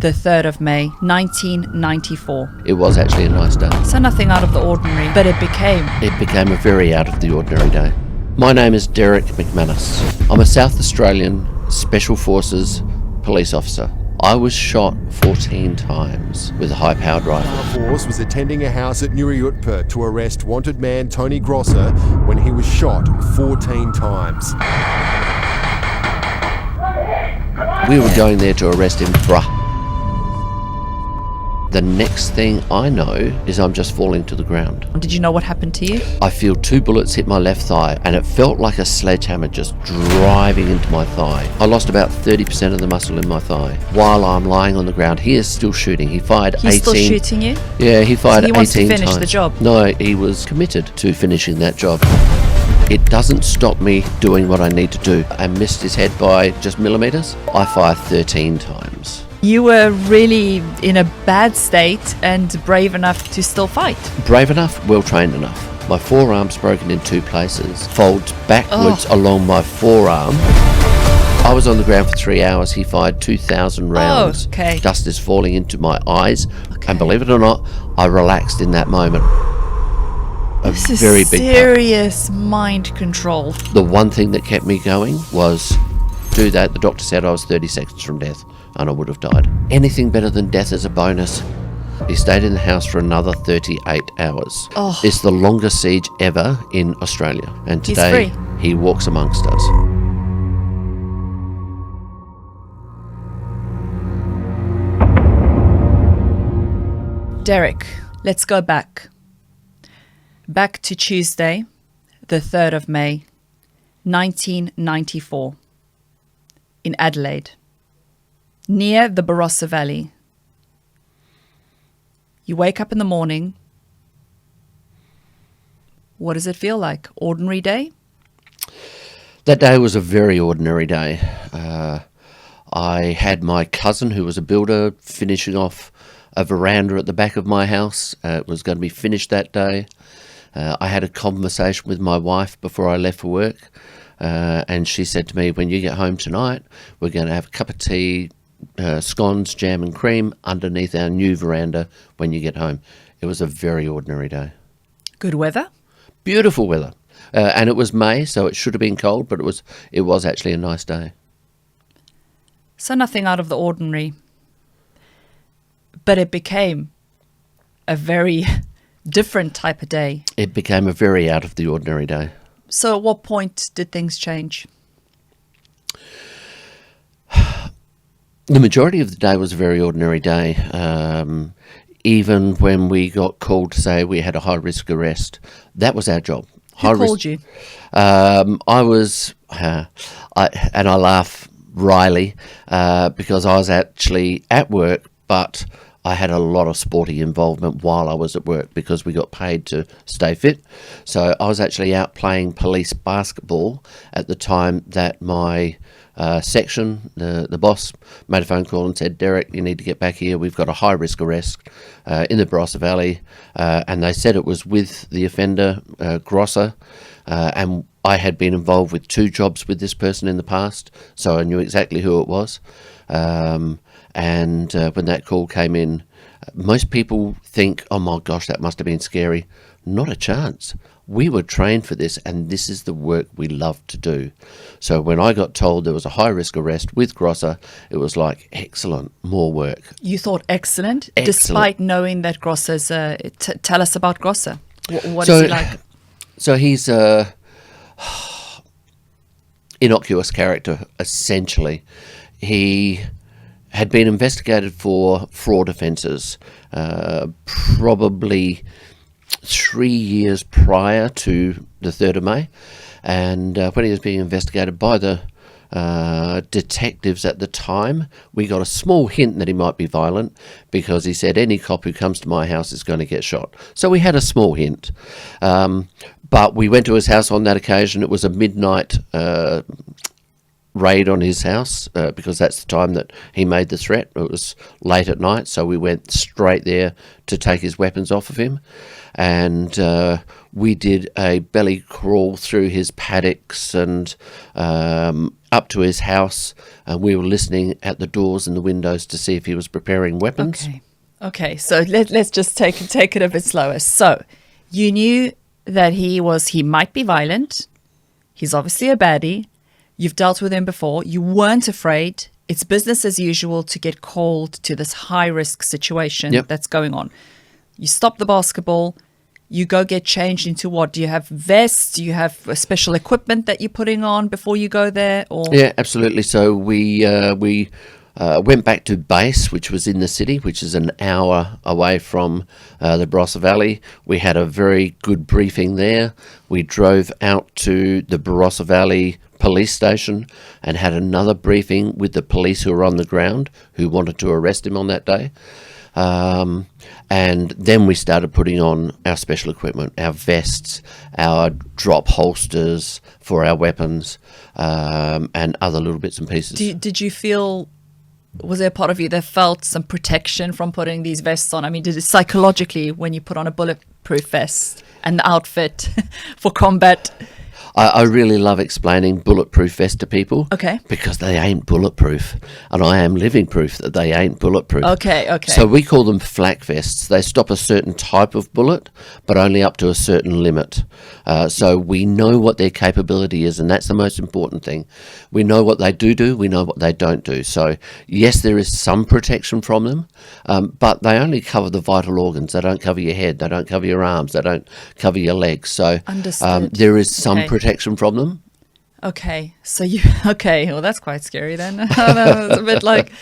the 3rd of May, 1994. It was actually a nice day. So nothing out of the ordinary, but it became. It became a very out of the ordinary day. My name is Derrick McManus. I'm a South Australian Special Forces police officer. I was shot 14 times with a high-powered rifle. Our force was attending a house at Nurriutpa to arrest wanted man Tony Grosser when he was shot 14 times. We were going there to arrest him, bruh. The next thing I know is I'm just falling to the ground. Did you know what happened to you? I feel 2 bullets hit my left thigh and it felt like a sledgehammer just driving into my thigh. I lost about 30% of the muscle in my thigh. While I'm lying on the ground, he is still shooting. He fired 18... He's still shooting you? Yeah, he fired 18 times. So he wants to finish the job? No, he was committed to finishing that job. It doesn't stop me doing what I need to do. I missed his head by just millimetres. I fired 13 times. You were really in a bad state and brave enough to still fight. Brave enough, well trained enough. My forearm's broken in 2 places, folds backwards along my forearm. I was on the ground for 3 hours. He fired 2,000 rounds. Okay. Dust is falling into my eyes. And believe it or not, I relaxed in that moment. This is very big serious mind control. The one thing that kept me going was do that. The doctor said I was 30 seconds from death and I would have died. Anything better than death is a bonus. He stayed in the house for another 38 hours. Oh. It's the longest siege ever in Australia. And today He's free. he walks amongst us. Derrick, let's go back. Back to Tuesday, the 3rd of May, 1994, in Adelaide, near the Barossa Valley. You wake up in the morning. What does it feel like? Ordinary day? That day was a very ordinary day. I had my cousin, who was a builder, finishing off a veranda at the back of my house. It was going to be finished that day. I had a conversation with my wife before I left for work, and she said to me, when you get home tonight, we're going to have a cup of tea, scones, jam and cream underneath our new veranda when you get home. It was a very ordinary day. Good weather? Beautiful weather. And it was May, so it should have been cold, but it was actually a nice day. So nothing out of the ordinary. But it became a very different type of day. It became a very out of the ordinary day. So at what point did things change? The majority of the day was a very ordinary day. Even when we got called to say we had a high-risk arrest, that was our job. Who called you? I was, and I laugh wryly, because I was actually at work, but I had a lot of sporting involvement while I was at work because we got paid to stay fit. So I was actually out playing police basketball at the time that my section, the boss, made a phone call and said, Derrick, you need to get back here. We've got a high-risk arrest in the Barossa Valley. And they said it was with the offender, Grosser, and I had been involved with 2 jobs with this person in the past, so I knew exactly who it was. And when that call came in, most people think, oh my gosh, that must have been scary. Not a chance. We were trained for this, and this is the work we love to do. So when I got told there was a high-risk arrest with Grosser, it was like, excellent, more work. You thought excellent. Excellent. Despite knowing that Grosser's... tell us about Grosser. What is he like? So he's a innocuous character, essentially. He had been investigated for fraud offences probably 3 years prior to the 3rd of May. And when he was being investigated by the detectives at the time, we got a small hint that he might be violent because he said any cop who comes to my house is going to get shot. So we had a small hint. But we went to his house on that occasion. It was a midnight raid on his house because that's the time that he made the threat. It was late at night, so we went straight there to take his weapons off of him. And we did a belly crawl through his paddocks and up to his house, and we were listening at the doors and the windows to see if he was preparing weapons. Okay. So let's just take it a bit slower. So you knew that he might be violent. He's obviously a baddie. You've dealt with him before. You weren't afraid. It's business as usual to get called to this high-risk situation that's going on. You stop the basketball. You go get changed into what? Do you have vests? Do you have special equipment that you're putting on before you go there? Or Yeah, absolutely. So we went back to base, which was in the city, which is an hour away from the Barossa Valley. We had a very good briefing there. We drove out to the Barossa Valley police station and had another briefing with the police who were on the ground who wanted to arrest him on that day. And then we started putting on our special equipment, our vests, our drop holsters for our weapons, and other little bits and pieces. did you feel, was there a part of you that felt some protection from putting these vests on? I mean, did it psychologically, when you put on a bulletproof vest and the outfit for combat? I really love explaining bulletproof vest to people. Okay. Because they ain't bulletproof. And I am living proof that they ain't bulletproof. Okay. So we call them flak vests. They stop a certain type of bullet, but only up to a certain limit. So we know what their capability is, and that's the most important thing. We know what they do, we know what they don't do. So yes, there is some protection from them, but they only cover the vital organs. They don't cover your head, they don't cover your arms, they don't cover your legs. So there is some protection from them. Okay, so well, that's quite scary then. It's a bit like,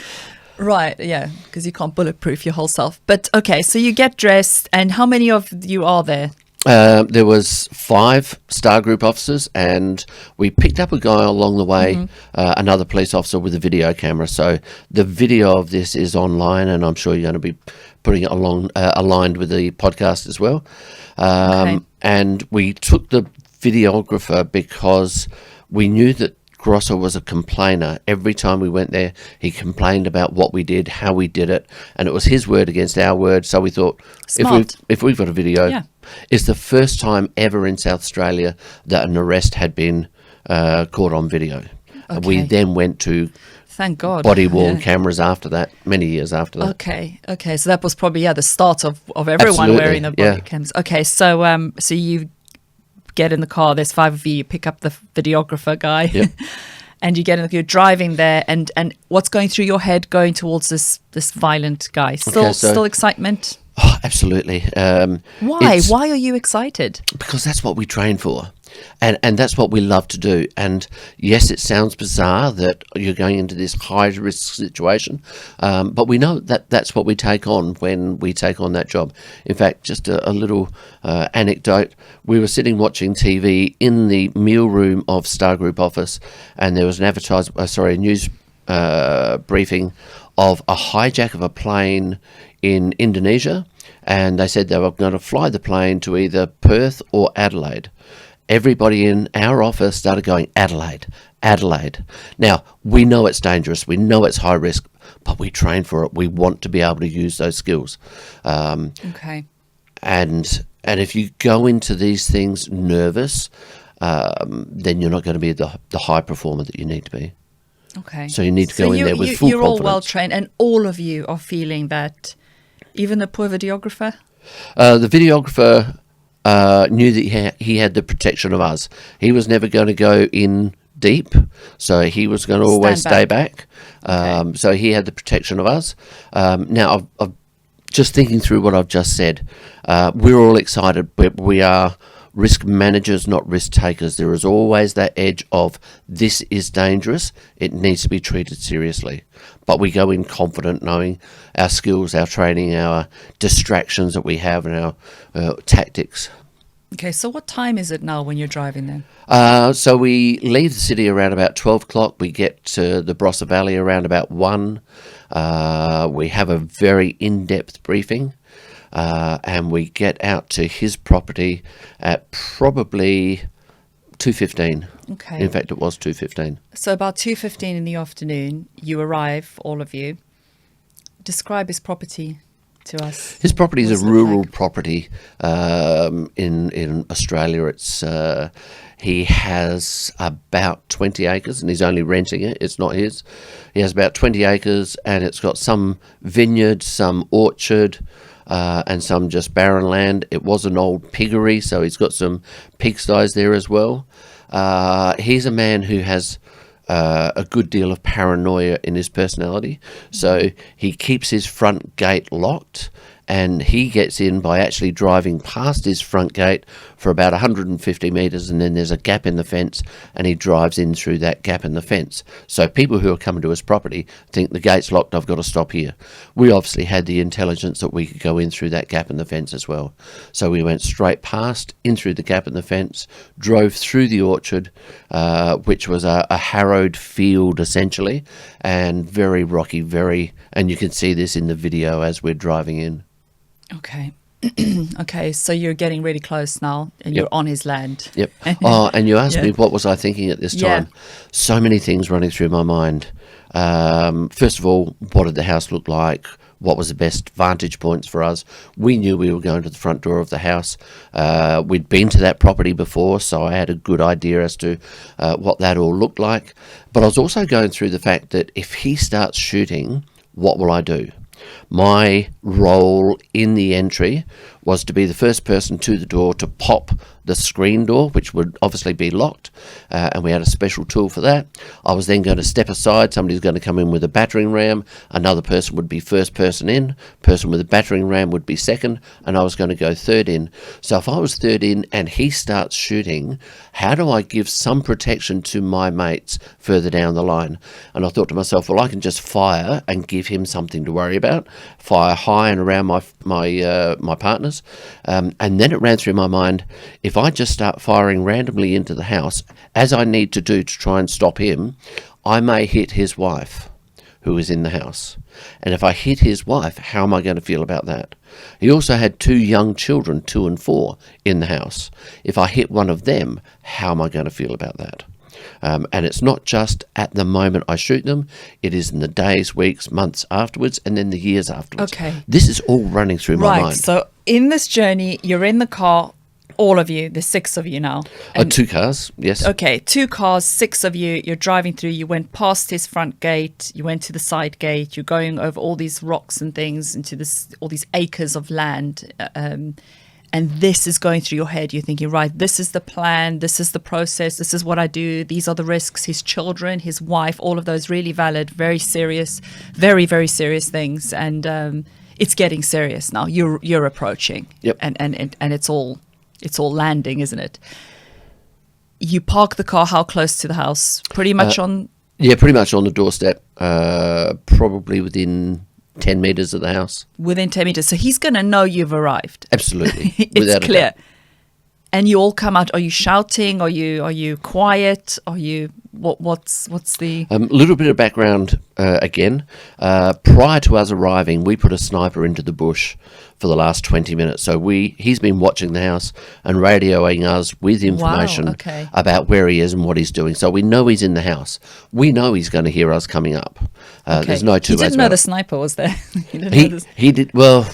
right, yeah, because you can't bulletproof your whole self. But okay, so you get dressed, and how many of you are there? There was 5 Star Group officers, and we picked up a guy along the way, another police officer with a video camera. So the video of this is online, and I'm sure you're going to be putting it aligned with the podcast as well. And we took the videographer because we knew that Grosser was a complainer. Every time we went there, he complained about what we did, how we did it, and it was his word against our word. So we thought, if we've got a video, it's the first time ever in South Australia that an arrest had been caught on video. We then went to, thank God, body-worn cameras after that, many years after that. Okay, so that was probably the start of everyone wearing the body cams. Okay, so so you get in the car, there's 5 of you, you pick up the videographer guy, and you get in, you're driving there, and what's going through your head going towards this violent guy? Still excitement? Oh, absolutely. Why are you excited? Because that's what we train for. And that's what we love to do. And yes, it sounds bizarre that you're going into this high-risk situation, but we know that that's what we take on when we take on that job. In fact, just a little anecdote, we were sitting watching TV in the meal room of Star Group office, and there was a news briefing of a hijack of a plane in Indonesia, and they said they were going to fly the plane to either Perth or Adelaide. Everybody in our office started going, Adelaide. Now, we know it's dangerous. We know it's high risk, but we train for it. We want to be able to use those skills. Okay. And if you go into these things nervous, then you're not going to be the high performer that you need to be. Okay. So you need to go in there with full you're confidence. All well trained, and all of you are feeling that, even the poor videographer? The videographer knew that he had the protection of us. He was never going to go in deep, so he was going to always stay back. So he had the protection of us. Now, I've just thinking through what I've just said, we're all excited, but we are risk managers, not risk takers. There is always that edge of this is dangerous. It needs to be treated seriously. But we go in confident, knowing our skills, our training, our distractions that we have, and our tactics. Okay, so what time is it now when you're driving then? So we leave the city around about 12 o'clock. We get to the Barossa Valley around about 1. We have a very in-depth briefing. And we get out to his property at probably 2:15. Okay. In fact, it was 2:15. So about 2:15 in the afternoon, you arrive, all of you. Describe his property to us. His property is What's a it rural like? property in Australia. It's he has about 20 acres, and he's only renting it. It's not his. He has about 20 acres, and it's got some vineyard, some orchard, and some just barren land. It was an old piggery, so he's got some pigsties there as well. He's a man who has a good deal of paranoia in his personality, so he keeps his front gate locked, and he gets in by actually driving past his front gate for about 150 metres, and then there's a gap in the fence, and he drives in through that gap in the fence. So people who are coming to his property think the gate's locked, I've got to stop here. We obviously had the intelligence that we could go in through that gap in the fence as well. So we went straight past, in through the gap in the fence, drove through the orchard, which was a harrowed field essentially, and very rocky, and you can see this in the video as we're driving in. Okay. Okay, so you're getting really close now, and you're on his land. Yep. Oh, and you asked Yeah. me what was I thinking at this Yeah. time. So many things running through my mind. First of all, what did the house look like? What was the best vantage points for us? We knew we were going to the front door of the house. We'd been to that property before, so I had a good idea as to what that all looked like. But I was also going through the fact that if he starts shooting, what will I do? My role in the entry was to be the first person to the door to pop the screen door, which would obviously be locked, and we had a special tool for that. I was then going to step aside. Somebody's going to come in with a battering ram. Another person would be first person in. Person with a battering ram would be second, and I was going to go third in. So if I was third in and he starts shooting, how do I give some protection to my mates further down the line? And I thought to myself, well, I can just fire and give him something to worry about. Fire high and around my partners, and then it ran through my mind, if I just start firing randomly into the house, as I need to do to try and stop him, I may hit his wife, who is in the house. And if I hit his wife, how am I going to feel about that? He also had 2 young children, 2 and 4, in the house. If I hit one of them, how am I going to feel about that? And it's not just at the moment I shoot them, it is in the days, weeks, months afterwards, and then the years afterwards. Okay. This is all running through my Right, mind. so in this journey, you're in the car, all of you, there's 6 of you now. 2 cars, yes. Okay, 2 cars, 6 of you, you're driving through, you went past his front gate, you went to the side gate, you're going over all these rocks and things into all these acres of land, and this is going through your head. You're thinking, right, this is the plan, this is the process, this is what I do, these are the risks, his children, his wife, all of those really valid, very serious, very, very serious things. And it's getting serious now. You're approaching. Yep. And it's all landing, isn't it? You park the car how close to the house? Pretty much on... Yeah, pretty much on the doorstep, probably within 10 metres of the house. Within 10 meters. So he's going to know you've arrived. Absolutely. It's without clear. a doubt. And you all come out. Are you shouting? Are you quiet? Are you... What's the... A little bit of background again. Prior to us arriving, we put a sniper into the bush for the last 20 minutes. So he's been watching the house and radioing us with information okay. about where he is and what he's doing. So we know he's in the house. We know he's going to hear us coming up. Okay. There's no two He ways didn't know about the it. sniper was there. He didn't know this. He did, well...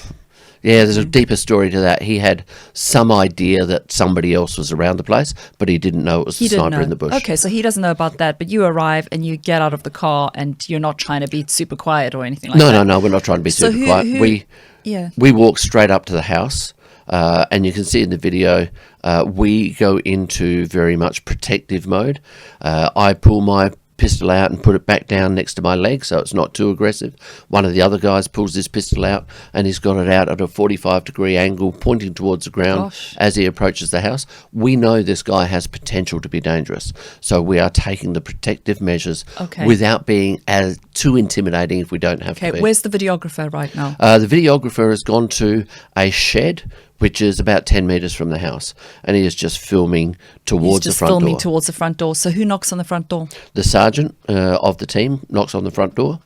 Yeah, there's a deeper story to that. He had some idea that somebody else was around the place, but he didn't know it was the sniper in the bush. Okay, so he doesn't know about that, but you arrive and you get out of the car and you're not trying to be super quiet or anything like that. No, we're not trying to be So super quiet. We walk straight up to the house, and you can see in the video, we go into very much protective mode. I pull my pistol out and put it back down next to my leg so it's not too aggressive. One of the other guys pulls his pistol out and he's got it out at a 45-degree angle pointing towards the ground as he approaches the house. We know this guy has potential to be dangerous, so we are taking the protective measures without being as too intimidating if we don't have to be. Where's the videographer right now? The videographer has gone to a shed which is about 10 metres from the house, and he is just filming towards the front door. He's just filming towards the front door. So who knocks on the front door? The sergeant of the team knocks on the front door,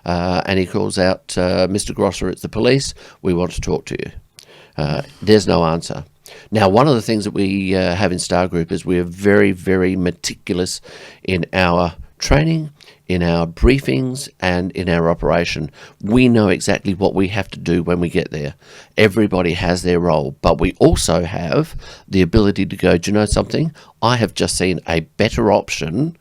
and he calls out, Mr. Grosser, it's the police. We want to talk to you. There's no answer. Now, one of the things that we have in Star Group is we're very, very meticulous in our training, in our briefings, and in our operation. We know exactly what we have to do when we get there. Everybody has their role, but we also have the ability to go, do you know something? I have just seen a better option.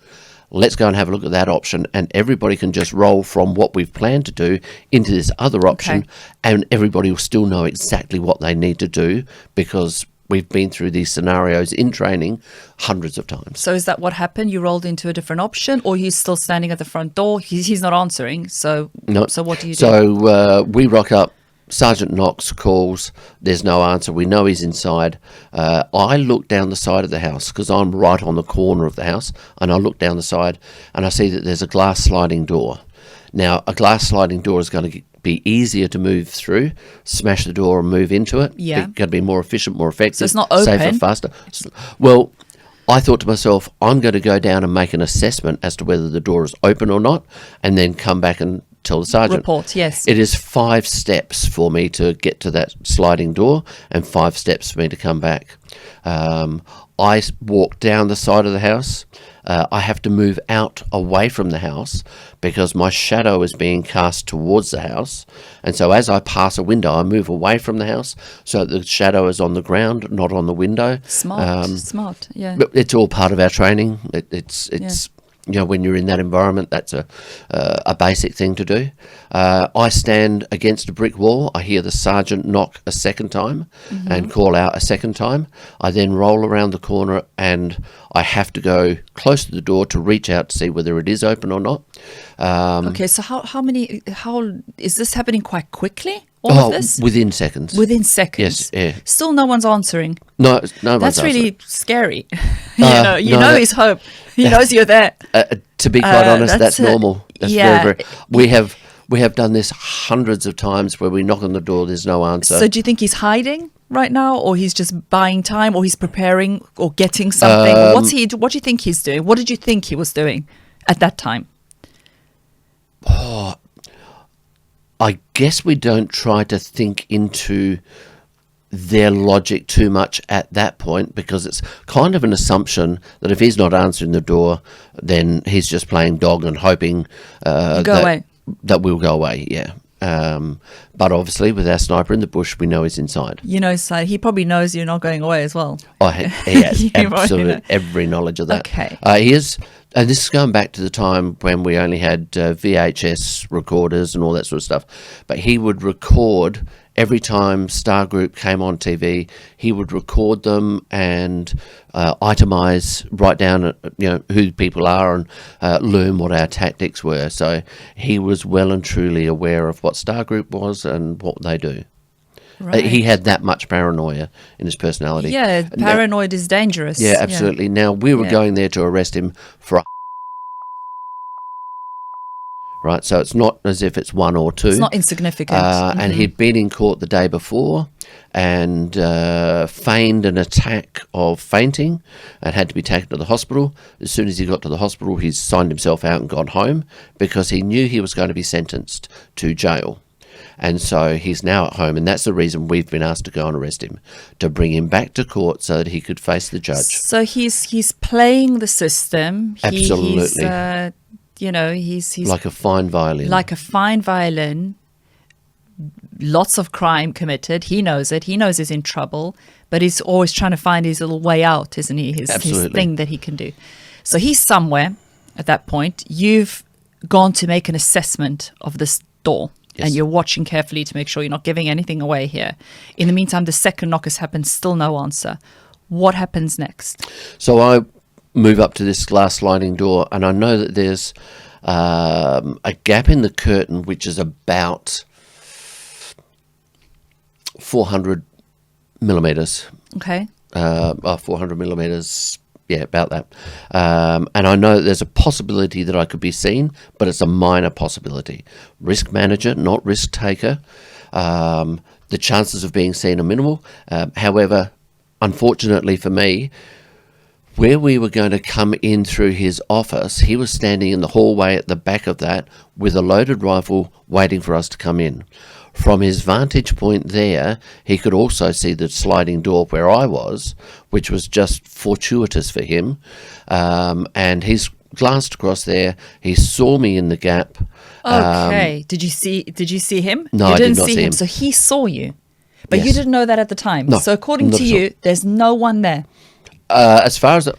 Let's go and have a look at that option, and everybody can just roll from what we've planned to do into this other option, and everybody will still know exactly what they need to do because we've been through these scenarios in training hundreds of times. So is that what happened? You rolled into a different option, or he's still standing at the front door? He's not answering. So no. So what do you do? So we rock up. Sergeant Knox calls. There's no answer. We know he's inside. I look down the side of the house because I'm right on the corner of the house, and I look down the side and I see that there's a glass sliding door. Now, a glass sliding door is going to be easier to move through, smash the door and move into it. Yeah. It's going to be more efficient, more effective, So it's not open. safer, faster. Well, I thought to myself, I'm going to go down and make an assessment as to whether the door is open or not, and then come back and tell the sergeant. Report, yes. It is 5 steps for me to get to that sliding door and 5 steps for me to come back. I walk down the side of the house. I have to move out away from the house because my shadow is being cast towards the house. And so as I pass a window, I move away from the house so that the shadow is on the ground, not on the window. Smart, yeah. But it's all part of our training. It's you know, when you're in that environment, that's a basic thing to do. I stand against a brick wall. I hear the sergeant knock a second time and call out a second time. I then roll around the corner and I have to go close to the door to reach out to see whether it is open or not. Okay, so how is this happening quite quickly? All of this? Within seconds. Within seconds. Yes, yeah. Still no one's answering. No one's That's answering. really scary. No, his hope. He knows you're there. To be quite honest, that's normal. That's very. We have done this hundreds of times where we knock on the door, there's no answer. So do you think he's hiding right now, or he's just buying time, or he's preparing or getting something? What do you think he's doing? What did you think he was doing at that time? I guess we don't try to think into their logic too much at that point because it's kind of an assumption that if he's not answering the door, then he's just playing dog and hoping that we'll go away, yeah. But obviously with our sniper in the bush, we know he's inside. You know, so he probably knows you're not going away as well. He has absolute every knowledge of that. Okay. He is, and this is going back to the time when we only had VHS recorders and all that sort of stuff. But he would record every time Star Group came on TV. He would record them and itemize, write down, who people are and learn what our tactics were. So he was well and truly aware of what Star Group was and what they do. Right. He had that much paranoia in his personality. Yeah, paranoid is dangerous. Yeah, absolutely. Yeah. Now, we were going there to arrest him for right, so it's not as if it's one or two. It's not insignificant. And he'd been in court the day before and feigned an attack of fainting and had to be taken to the hospital. As soon as he got to the hospital, he signed himself out and gone home because he knew he was going to be sentenced to jail. And so he's now at home, and that's the reason we've been asked to go and arrest him, to bring him back to court so that he could face the judge. So he's playing the system. Absolutely. He's like a fine violin. Like a fine violin. Lots of crime committed. He knows it. He knows he's in trouble, but he's always trying to find his little way out, isn't he? His thing that he can do. So he's somewhere at that point. You've gone to make an assessment of this door. Yes. And you're watching carefully to make sure you're not giving anything away here. In the meantime, the second knock has happened, still no answer. What happens next? So I move up to this glass sliding door, and I know that there's a gap in the curtain which is about 400 millimeters. Okay. 400 millimeters. Yeah, about that. And I know that there's a possibility that I could be seen, but it's a minor possibility. Risk manager, not risk taker. The chances of being seen are minimal. However, unfortunately for me, where we were going to come in through his office, he was standing in the hallway at the back of that with a loaded rifle waiting for us to come in. from his vantage point there, he could also see the sliding door where I was, which was just fortuitous for him. And he's glanced across there. He saw me in the gap. Okay. Did you see him? No, you I didn't did not see him. So he saw you, but you Yes. didn't know that at the time. No, So according not to at you, there's no one there. As far as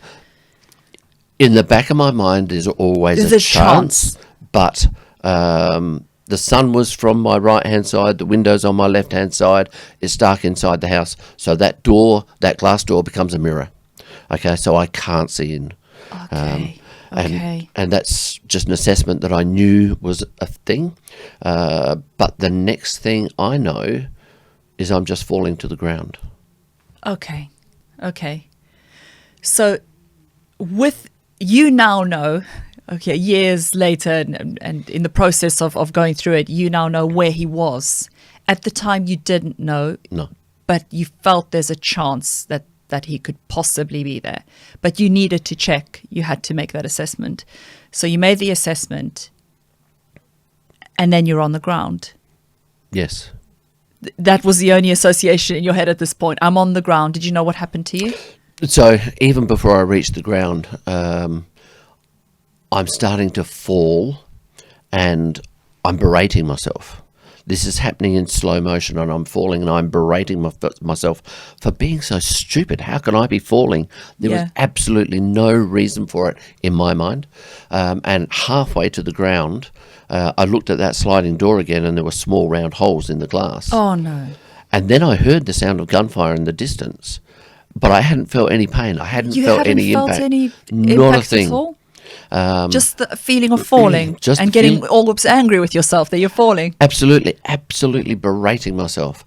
in the back of my mind, there's always There's a a chance. but the sun was from my right hand side, the windows on my left hand side. It's dark inside the house, so that glass door becomes a mirror. Okay, so I can't see in. Okay. Okay. And that's just an assessment that I knew was a thing. But the next thing I know is I'm just falling to the ground. Okay. Okay. So with you now know, okay, years later and in the process of going through it, you now know where he was. At the time you didn't know, No. but you felt there's a chance that he could possibly be there. But you needed to check. You had to make that assessment. So you made the assessment and then you're on the ground. Yes. That was the only association in your head at this point. I'm on the ground. Did you know what happened to you? So even before I reached the ground, I'm starting to fall and I'm berating myself. This is happening in slow motion and I'm falling and I'm berating myself for being so stupid. How can I be falling? There was absolutely no reason for it in my mind. And halfway to the ground, I looked at that sliding door again and there were small round holes in the glass. Oh, no. And then I heard the sound of gunfire in the distance, but I hadn't felt any pain. I hadn't felt any impact. Any Not a impact thing. at all? Just the feeling of falling Just and the getting feeling- all angry with yourself that you're falling. Absolutely berating myself.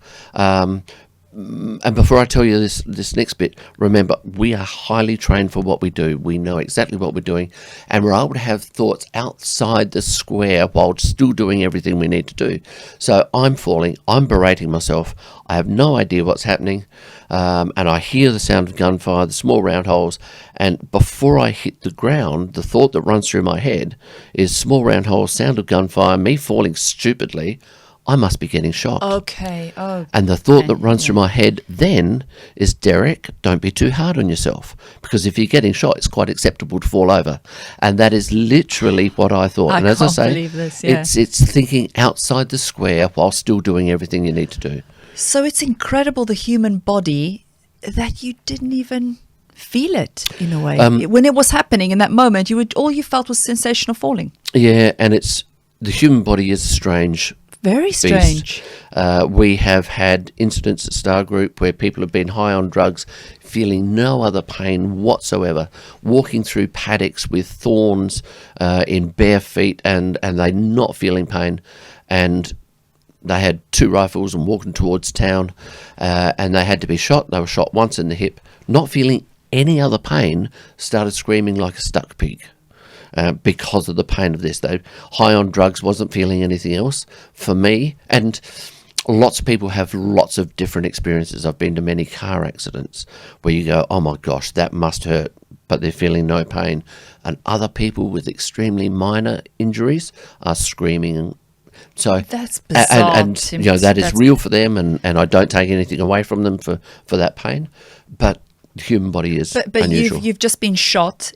And before I tell you this next bit, remember, we are highly trained for what we do. We know exactly what we're doing, and we're able to have thoughts outside the square while still doing everything we need to do. So I'm falling, I'm berating myself, I have no idea what's happening, and I hear the sound of gunfire, the small round holes, and before I hit the ground, the thought that runs through my head is small round holes, sound of gunfire, me falling stupidly, I must be getting shot. Okay. Oh. And the thought that runs through my head then is, Derrick, don't be too hard on yourself. Because if you're getting shot, it's quite acceptable to fall over. And that is literally what I thought. And as I say, believe this, yeah. it's thinking outside the square while still doing everything you need to do. So it's incredible, the human body, that you didn't even feel it in a way. When it was happening in that moment, all you felt was sensational falling. Yeah, and the human body is strange. Very strange. We have had incidents at Star Group where people have been high on drugs, feeling no other pain whatsoever, walking through paddocks with thorns in bare feet and they're not feeling pain. And they had 2 rifles and walking towards town and they had to be shot. They were shot once in the hip, not feeling any other pain, started screaming like a stuck pig. Because of the pain of this. They high on drugs, wasn't feeling anything else. For me, and lots of people have lots of different experiences. I've been to many car accidents where you go, oh my gosh, that must hurt, but they're feeling no pain. And other people with extremely minor injuries are screaming. So that's bizarre. And that is real for them, and I don't take anything away from them for that pain. But the human body is unusual. You've just been shot.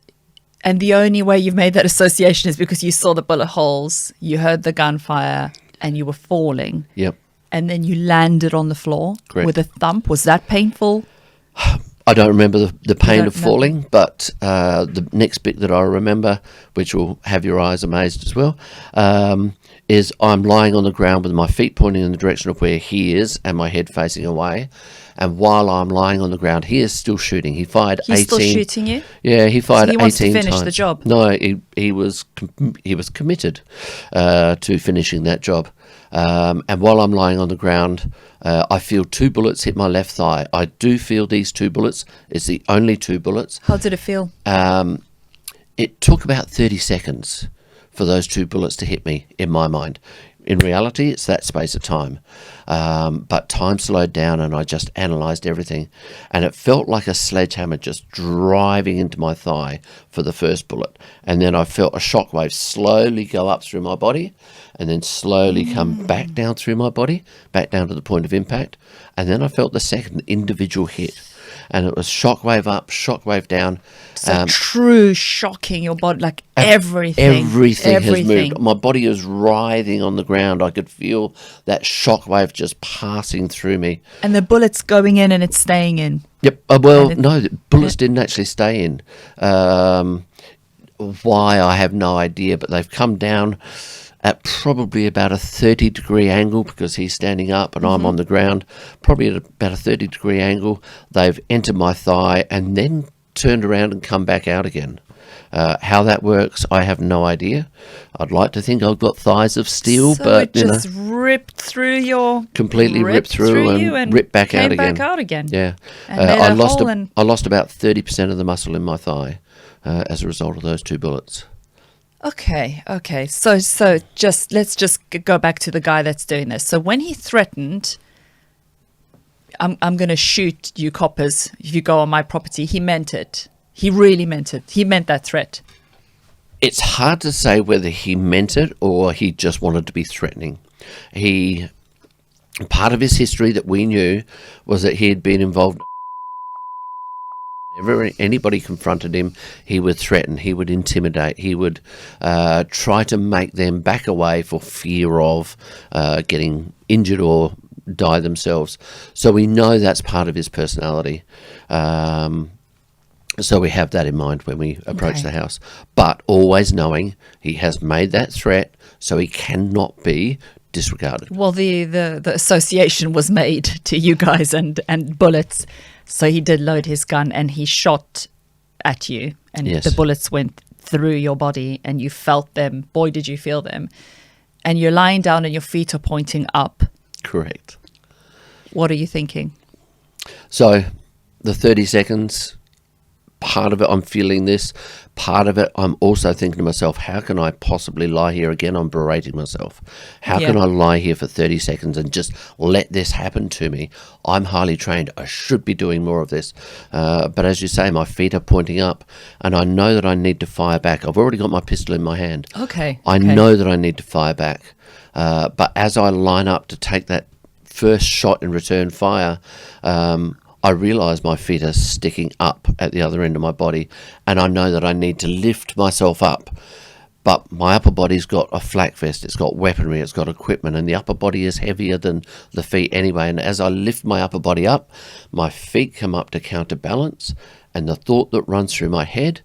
And the only way you've made that association is because you saw the bullet holes, you heard the gunfire, and you were falling. Yep. And then you landed on the floor with a thump. Was that painful? I don't remember the pain of No. falling, but the next bit that I remember, which will have your eyes amazed as well, is I'm lying on the ground with my feet pointing in the direction of where he is and my head facing away. And while I'm lying on the ground, he is still shooting. He fired 18. He's still shooting you? Yeah, he fired 18 times. So he wants to finish the job? No, he was committed to finishing that job. And while I'm lying on the ground, I feel 2 bullets hit my left thigh. I do feel these 2 bullets. It's the only 2 bullets. How did it feel? It took about 30 seconds for those 2 bullets to hit me, in my mind. In reality, it's that space of time. But time slowed down and I just analysed everything. And it felt like a sledgehammer just driving into my thigh for the first bullet. And then I felt a shockwave slowly go up through my body and then slowly come back down through my body, back down to the point of impact. And then I felt the second individual hit. And it was shockwave up, shockwave down. So true shocking your body, like everything has moved. My body was writhing on the ground. I could feel that shockwave just passing through me. And the bullet's going in and it's staying in. Yep. No, the bullets didn't actually stay in. Why, I have no idea, but they've come down at probably about a 30-degree angle because he's standing up and I'm on the ground, probably at about a 30-degree angle. They've entered my thigh and then turned around and come back out again. How that works, I have no idea. I'd like to think I've got thighs of steel, so but it just ripped through your... Completely ripped through and ripped back out again. Back out again. Yeah. And I lost about 30% of the muscle in my thigh as a result of those two bullets. Okay. So let's just go back to the guy that's doing this. So when he threatened, I'm going to shoot you coppers if you go on my property, he meant it. He really meant it. He meant that threat. It's hard to say whether he meant it or he just wanted to be threatening. Part of his history that we knew was that he had been involved. Whenever anybody confronted him, he would threaten, he would intimidate, he would try to make them back away for fear of getting injured or die themselves. So we know that's part of his personality. So we have that in mind when we approach the house. But always knowing he has made that threat, so he cannot be disregarded. Well, the association was made to you guys and bullets. So he did load his gun and he shot at you and the bullets went through your body and you felt them. Boy, did you feel them. And you're lying down and your feet are pointing up. Correct. What are you thinking? So the 30 seconds, part of it I'm feeling this. Part of it I'm also thinking to myself, how can I possibly lie here again? I'm berating myself. How can I lie here for 30 seconds and just let this happen to me? I'm highly trained. I should be doing more of this. But as you say, my feet are pointing up and I know that I need to fire back. I've already got my pistol in my hand. Okay. I know that I need to fire back. But as I line up to take that first shot in return fire, I realise my feet are sticking up at the other end of my body and I know that I need to lift myself up. But my upper body's got a flak vest, it's got weaponry, it's got equipment, and the upper body is heavier than the feet anyway. And as I lift my upper body up, my feet come up to counterbalance, and the thought that runs through my head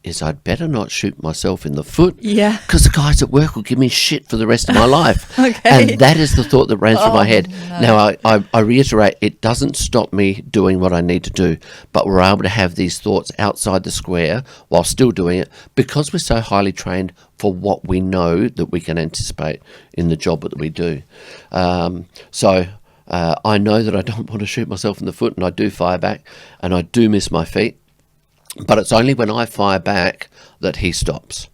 is I'd better not shoot myself in the foot. Yeah. Because the guys at work will give me shit for the rest of my life. Okay. And that is the thought that ran through my head. No. Now, I reiterate, it doesn't stop me doing what I need to do, but we're able to have these thoughts outside the square while still doing it because we're so highly trained for what we know that we can anticipate in the job that we do. So I know that I don't want to shoot myself in the foot, and I do fire back, and I do miss my feet. But it's only when I fire back that he stops.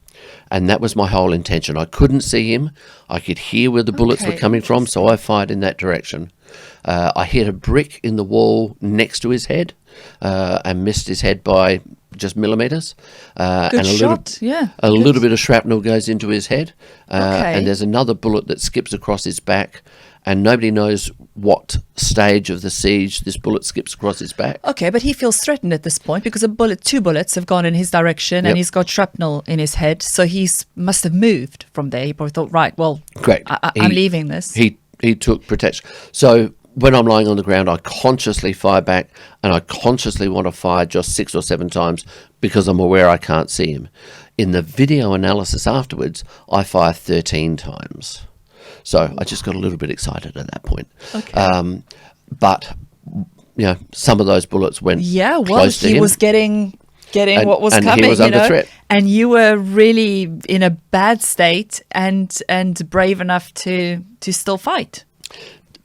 And that was my whole intention. I couldn't see him. I could hear where the bullets were coming from, so I fired in that direction. I hit a brick in the wall next to his head and missed his head by just millimetres. Good and shot, a little bit of shrapnel goes into his head. And there's another bullet that skips across his back. And nobody knows what stage of the siege this bullet skips across his back. Okay, but he feels threatened at this point because two bullets have gone in his direction and he's got shrapnel in his head. So he must have moved from there. He probably thought, right, well, great. I'm leaving this. He took protection. So when I'm lying on the ground, I consciously fire back and I consciously want to fire just 6 or 7 times because I'm aware I can't see him. In the video analysis afterwards, I fire 13 times. So I just got a little bit excited at that point. Okay. But some of those bullets went close to him. He was getting what was and coming. He was under threat. And you were really in a bad state and brave enough to still fight.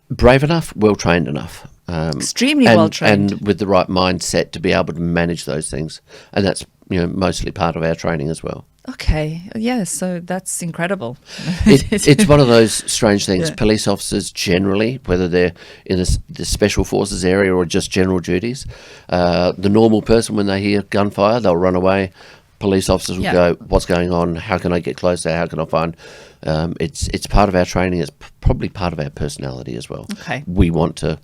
Brave enough, well trained enough. Extremely well trained, and with the right mindset to be able to manage those things. And that's mostly part of our training as well. Okay. Yeah. So that's incredible. It's one of those strange things. Yeah. Police officers generally, whether they're in the special forces area or just general duties, the normal person, when they hear gunfire, they'll run away. Police officers will Yeah. go, "What's going on? How can I get closer? How can I find?" It's part of our training. It's probably part of our personality as well. Okay. We want to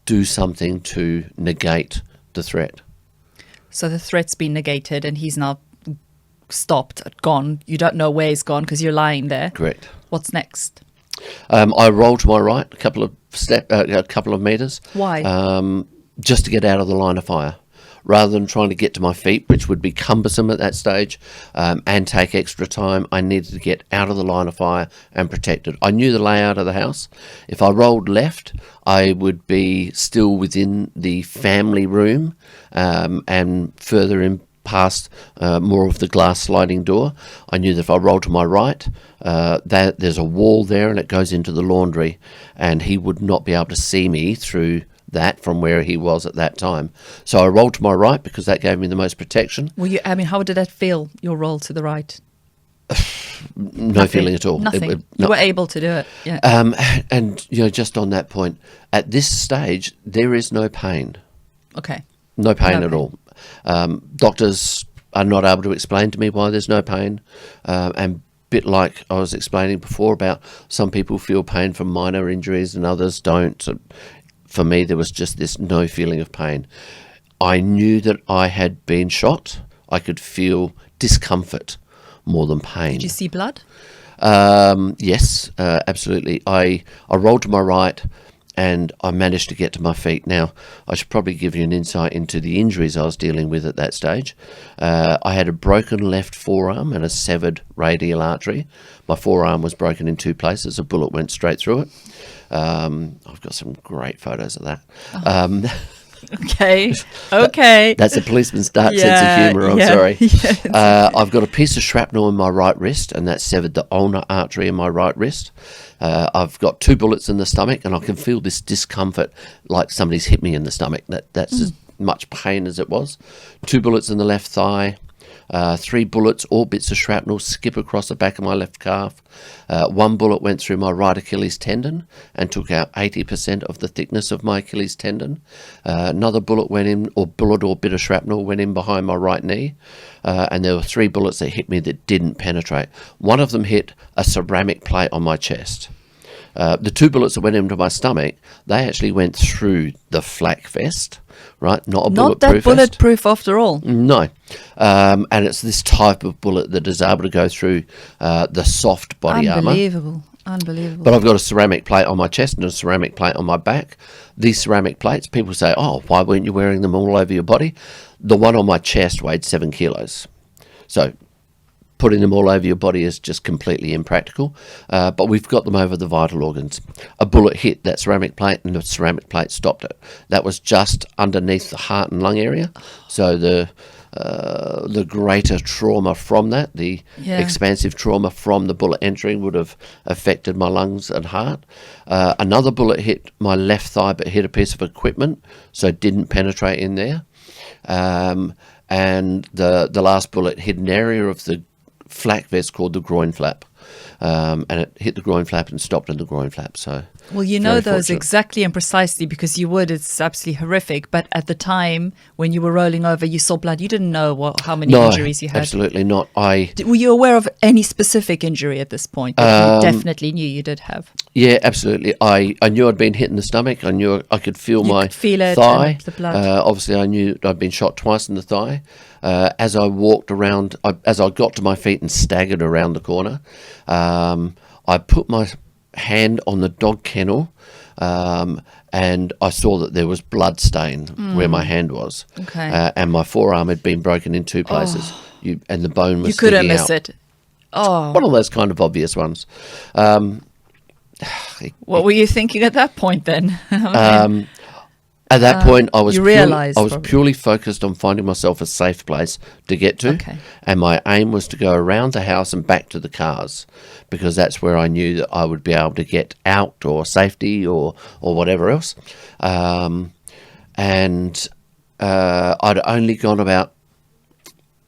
do something to negate the threat. So the threat's been negated, and he's now stopped, gone. You don't know where he's gone because you're lying there. Correct. What's next? I roll to my right a couple of meters. Why? Just to get out of the line of fire, rather than trying to get to my feet, which would be cumbersome at that stage, and take extra time. I needed to get out of the line of fire and protected. I knew the layout of the house. If I rolled left, I would be still within the family room, and further in past more of the glass sliding door. I knew that if I rolled to my right, that there's a wall there and it goes into the laundry, and he would not be able to see me through that from where he was at that time. So I rolled to my right because that gave me the most protection. How did that feel, your roll to the right? No feeling at all. Nothing. No. You were able to do it. Yeah. And just on that point, at this stage, there is no pain. Okay. No pain No at pain. all. Doctors are not able to explain to me why there's no pain. And bit like I was explaining before about some people feel pain from minor injuries and others don't. So for me, there was just this no feeling of pain. I knew that I had been shot. I could feel discomfort more than pain. Did you see blood? Yes, absolutely. I rolled to my right and I managed to get to my feet. Now, I should probably give you an insight into the injuries I was dealing with at that stage. I had a broken left forearm and a severed radial artery. My forearm was broken in two places. A bullet went straight through it. I've got some great photos of that. Okay. Okay. That's a policeman's dark sense Yeah, of humour, I'm yeah. sorry. Yeah, I've got a piece of shrapnel in my right wrist, and that severed the ulnar artery in my right wrist. I've got 2 bullets in the stomach, and I can feel this discomfort like somebody's hit me in the stomach. That's as much pain as it was. 2 bullets in the left thigh. 3 bullets, all bits of shrapnel, skip across the back of my left calf. 1 bullet went through my right Achilles tendon and took out 80% of the thickness of my Achilles tendon. Another bullet went in, or bit of shrapnel went in behind my right knee. And there were 3 bullets that hit me that didn't penetrate. One of them hit a ceramic plate on my chest. The 2 bullets that went into my stomach, they actually went through the flak vest, right? Not a Not bulletproof that vest. bulletproof after all. No. And it's this type of bullet that is able to go through the soft body armour. Unbelievable. Unbelievable. But I've got a ceramic plate on my chest and a ceramic plate on my back. These ceramic plates, people say, oh, why weren't you wearing them all over your body? The one on my chest weighed 7 kilos. So putting them all over your body is just completely impractical. But we've got them over the vital organs. A bullet hit that ceramic plate and the ceramic plate stopped it. That was just underneath the heart and lung area. So the greater trauma from that, the expansive trauma from the bullet entering would have affected my lungs and heart. Another bullet hit my left thigh but hit a piece of equipment, so it didn't penetrate in there. And the last bullet hit an area of the flak vest called the groin flap. And it hit the groin flap and stopped in the groin flap. So, well, you know very those fortunate. exactly and precisely because you would. It's absolutely horrific. But at the time when you were rolling over, you saw blood. You didn't know how many injuries you had. Absolutely not. Were you aware of any specific injury at this point that you definitely knew you did have? Yeah, absolutely. I knew I'd been hit in the stomach. I knew I could feel my could feel it thigh. and the blood. Obviously, I knew I'd been shot twice in the thigh. As I walked around, as I got to my feet and staggered around the corner, I put my hand on the dog kennel, and I saw that there was blood stain where my hand was. Okay. And my forearm had been broken in 2 places. And the bone was You couldn't sticking miss out. it. Oh, One of those kind of obvious ones. what were you thinking at that point then? At that point, I was you realised probably. purely focused on finding myself a safe place to get to, Okay. and my aim was to go around the house and back to the cars, because that's where I knew that I would be able to get out or safety or whatever else. I'd only gone about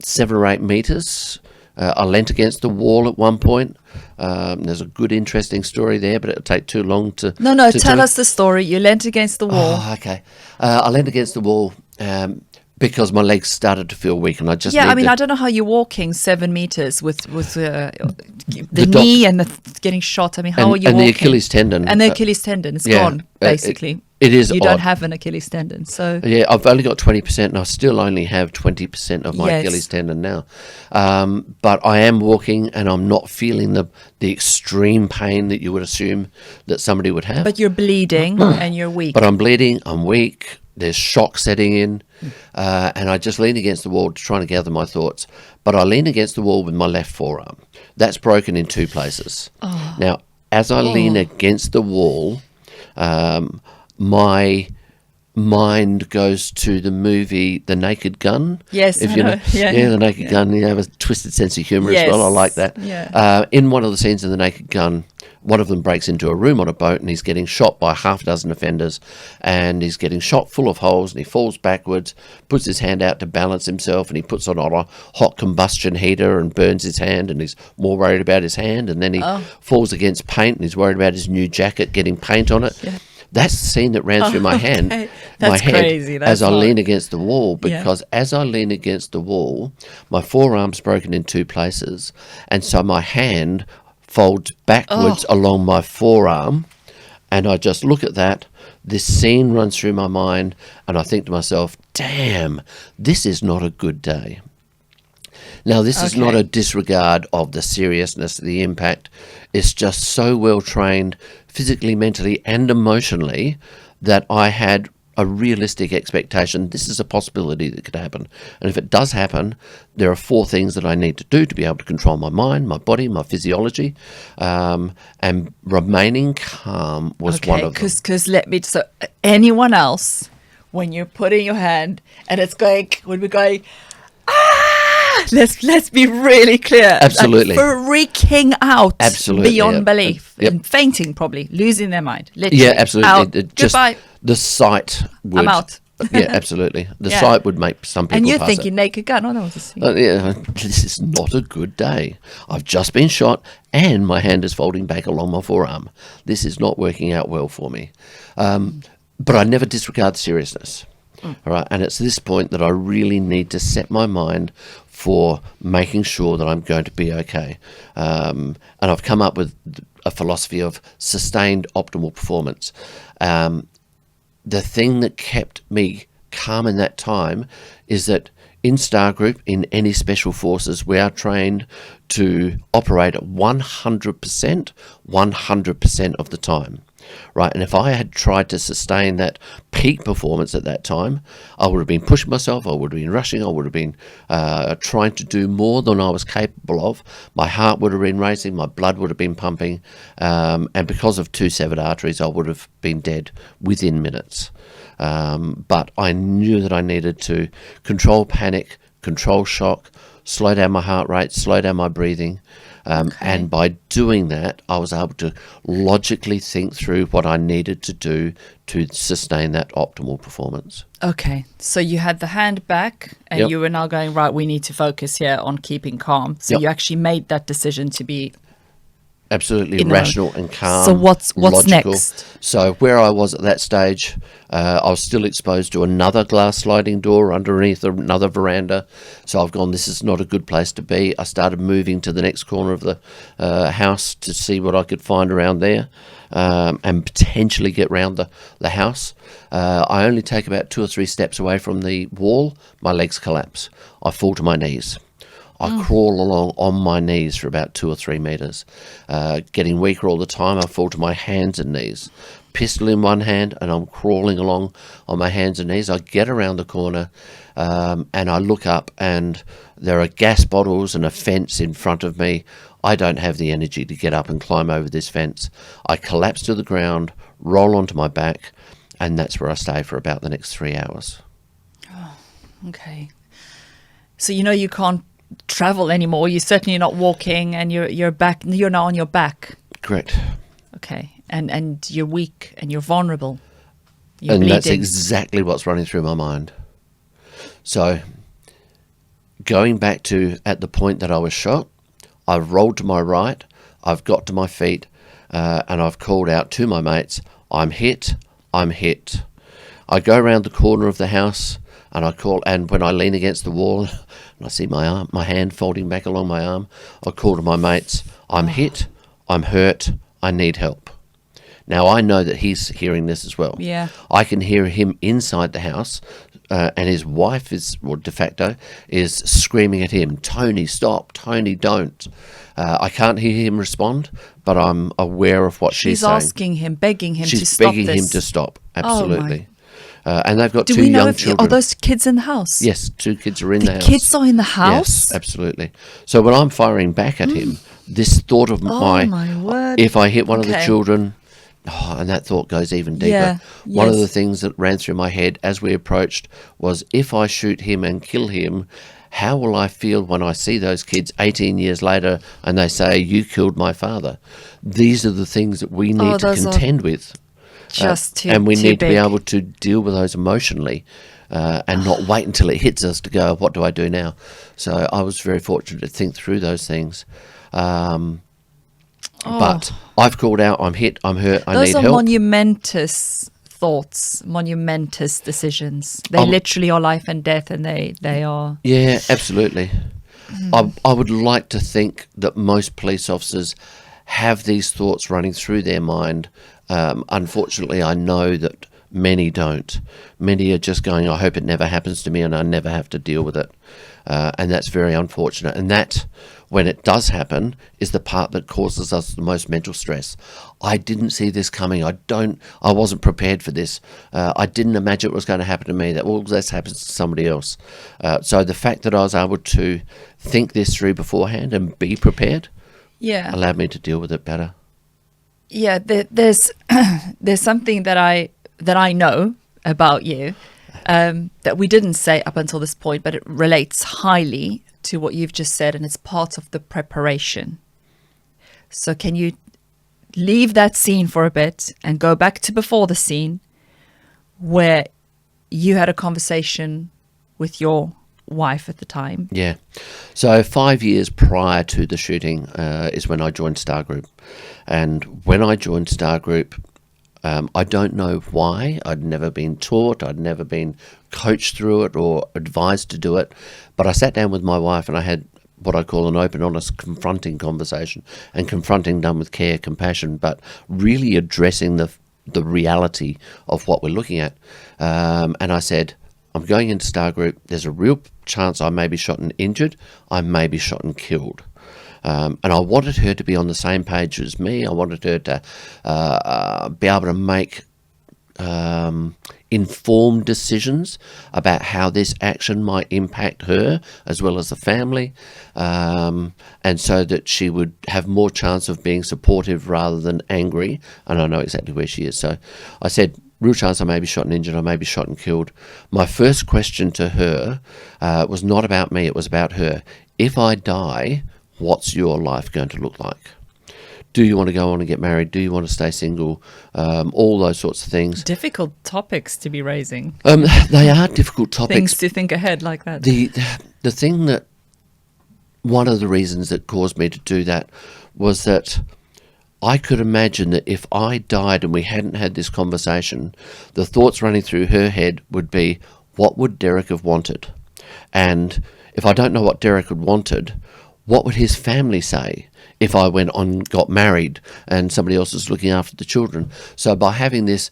7 or 8 meters I leant against the wall at one point. There's a good, interesting story there, but it'll take too long to. No, to tell do. us the story. You leant against the wall. Oh, okay. I leant against the wall because my legs started to feel weak, and I just Yeah, I mean, to, I don't know how you're walking 7 meters with the The knee and getting shot. I mean, how are you and walking? the Achilles tendon. And the Achilles tendon is yeah, gone, basically. It is You odd. don't have an Achilles tendon, so Yeah, I've only got 20%, and I still only have 20% of my Yes. Achilles tendon now. But I am walking, and I'm not feeling the extreme pain that you would assume that somebody would have. but you're bleeding and you're weak. But I'm bleeding, I'm weak, there's shock setting in, and I just lean against the wall to try to gather my thoughts. But I lean against the wall with my left forearm. That's broken in two places. Now, as I lean against the wall, my mind goes to the movie The Naked Gun. Yes, if I you know. Yeah. The Naked Gun. You have a twisted sense of humour Yes. as well. I like that. Yeah. In one of the scenes in The Naked Gun, one of them breaks into a room on a boat, and he's getting shot by half a dozen offenders, and he's getting shot full of holes, and he falls backwards, puts his hand out to balance himself, and he puts on a hot combustion heater and burns his hand, and he's more worried about his hand, and then he falls against paint, and he's worried about his new jacket getting paint on it. Yeah. That's the scene that ran through my hand, Okay. my That's head, crazy. That's as I hard. lean against the wall. Yeah. Because as I lean against the wall, my forearm's broken in two places, and so my hand folds backwards along my forearm, and I just look at that. This scene runs through my mind, and I think to myself, "Damn, this is not a good day." Now, this is not Okay. a disregard of the seriousness of the impact. It's just so well trained physically, mentally, and emotionally that I had a realistic expectation. This is a possibility that could happen. And if it does happen, there are 4 things that I need to do to be able to control my mind, my body, my physiology, and remaining calm was one of them. Because so anyone else, when you're putting your hand and it's going, when we're going, let's be really clear. Absolutely. Like, freaking out. Absolutely, Beyond yeah. belief. Yep. And fainting, probably. Losing their mind. Literally. Yeah, absolutely. Out. Just Goodbye. the sight would. I'm out. Yeah, absolutely. The Yeah. sight would make some people And you're pass thinking it. Naked Gun. Oh, that was a scene. Yeah, this is not a good day. I've just been shot and my hand is folding back along my forearm. This is not working out well for me. But I never disregard seriousness. All right, and it's this point that I really need to set my mind for making sure that I'm going to be okay. And I've come up with a philosophy of sustained optimal performance. The thing that kept me calm in that time is that in Star Group, in any special forces, we are trained to operate at 100%, 100% of the time. Right, and if I had tried to sustain that peak performance at that time, I would have been pushing myself, I would have been rushing, I would have been trying to do more than I was capable of. My heart would have been racing, my blood would have been pumping, and because of 2 severed arteries, I would have been dead within minutes. But I knew that I needed to control panic, control shock, slow down my heart rate, slow down my breathing. And by doing that, I was able to logically think through what I needed to do to sustain that optimal performance. Okay, so you had the hand back and Yep. you were now going, right, we need to focus here on keeping calm. So Yep. you actually made that decision to be... Absolutely In the rational and calm. So what's logical. next? So where I was at that stage, I was still exposed to another glass sliding door underneath another veranda. So I've gone, this is not a good place to be. I started moving to the next corner of the house to see what I could find around there, and potentially get round the house. I only take about 2 or 3 steps away from the wall. My legs collapse. I fall to my knees. I crawl along on my knees for about 2 or 3 meters. Getting weaker all the time, I fall to my hands and knees. Pistol in one hand, and I'm crawling along on my hands and knees. I get around the corner, and I look up, and there are gas bottles and a fence in front of me. I don't have the energy to get up and climb over this fence. I collapse to the ground, roll onto my back, and that's where I stay for about the next 3 hours. Okay. So you know you can't travel anymore. You're certainly not walking, and you're back. You're now on your back. Correct. Okay, and you're weak and you're vulnerable. You're And bleeding. that's exactly what's running through my mind. So going back to at the point that I was shot, I've rolled to my right, I've got to my feet, and I've called out to my mates, I'm hit, I'm hit. I go around the corner of the house and I call, and when I lean against the wall and I see my hand folding back along my arm, I call to my mates, I'm hit, I'm hurt, I need help. Now I know that he's hearing this as well. Yeah. I can hear him inside the house, and his wife is, well, de facto, is screaming at him, Tony, stop, Tony, don't. I can't hear him respond, but I'm aware of what she's saying. She's asking him, begging him to She's stop begging this. him to stop, Oh, absolutely. And they've got Do two we know young if children. are those kids in the house? Yes, 2 kids are in the The house. kids are in the house? Yes, absolutely. So when I'm firing back at him, this thought of my word. if I hit one of the Okay. children, and that thought goes even deeper. Yeah, One of yes. the things that ran through my head as we approached was, if I shoot him and kill him, how will I feel when I see those kids 18 years later and they say, you killed my father? These are the things that we need to those are contend with. Just too And we too need to be big. able to deal with those emotionally, and not wait until it hits us to go, what do I do now? So I was very fortunate to think through those things. But I've called out, I'm hit, I'm hurt, I Those need are help. monumentous thoughts, monumentous decisions. They literally are life and death, and they are. Yeah, absolutely. I would like to think that most police officers have these thoughts running through their mind. Unfortunately, I know that many don't. Many are just going, I hope it never happens to me and I never have to deal with it. And that's very unfortunate. And that, when it does happen, is the part that causes us the most mental stress. I didn't see this coming. I wasn't prepared for this. I didn't imagine it was going to happen to me. That all this happens to somebody else. So the fact that I was able to think this through beforehand and be prepared allowed me to deal with it better. Yeah, there's there's something that I know about you that we didn't say up until this point, but it relates highly to what you've just said, and it's part of the preparation. So can you leave that scene for a bit and go back to before the scene where you had a conversation with your wife at the time? Yeah. So 5 years prior to the shooting is when I joined Star Group. And when I joined Star Group, I don't know why. I'd never been taught. I'd never been coached through it or advised to do it. But I sat down with my wife and I had what I call an open, honest, confronting conversation. And confronting done with care, compassion, but really addressing the reality of what we're looking at. And I said, I'm going into Star Group. There's a real chance I may be shot and injured. I may be shot and killed. And I wanted her to be on the same page as me. I wanted her to be able to make informed decisions about how this action might impact her as well as the family, and so that she would have more chance of being supportive rather than angry. And I know exactly where she is. So I said, real chance I may be shot and injured, I may be shot and killed. My first question to her was not about me, it was about her. If I die, what's your life going to look like? Do you want to go on and get married? Do you want to stay single? All those sorts of things. Difficult topics to be raising. They are difficult topics. Things to think ahead like that. The thing that, one of the reasons that caused me to do that was that I could imagine that if I died and we hadn't had this conversation, the thoughts running through her head would be, what would Derrick have wanted? And if I don't know what Derrick had wanted, what would his family say if I went on, got married, and somebody else was looking after the children? So by having this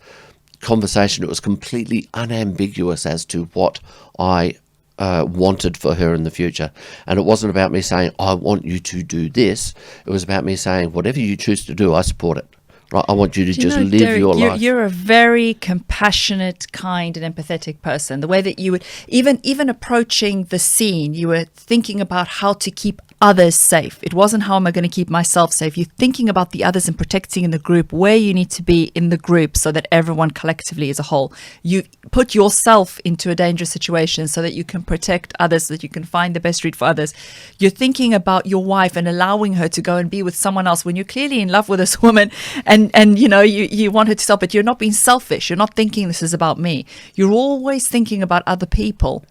conversation, it was completely unambiguous as to what I wanted for her in the future. And it wasn't about me saying, I want you to do this. It was about me saying, whatever you choose to do, I support it. Right? I want you to just live Derrick, your life. You're a very compassionate, kind, and empathetic person. The way that you would, even approaching the scene, you were thinking about how to keep others safe. It wasn't how am I going to keep myself safe. You're thinking about the others and protecting in the group, where you need to be in the group so that everyone collectively as a whole. You put yourself into a dangerous situation so that you can protect others, so that you can find the best route for others. You're thinking about your wife and allowing her to go and be with someone else when you're clearly in love with this woman, and you know you want her to stop, but you're not being selfish. You're not thinking this is about me. You're always thinking about other people.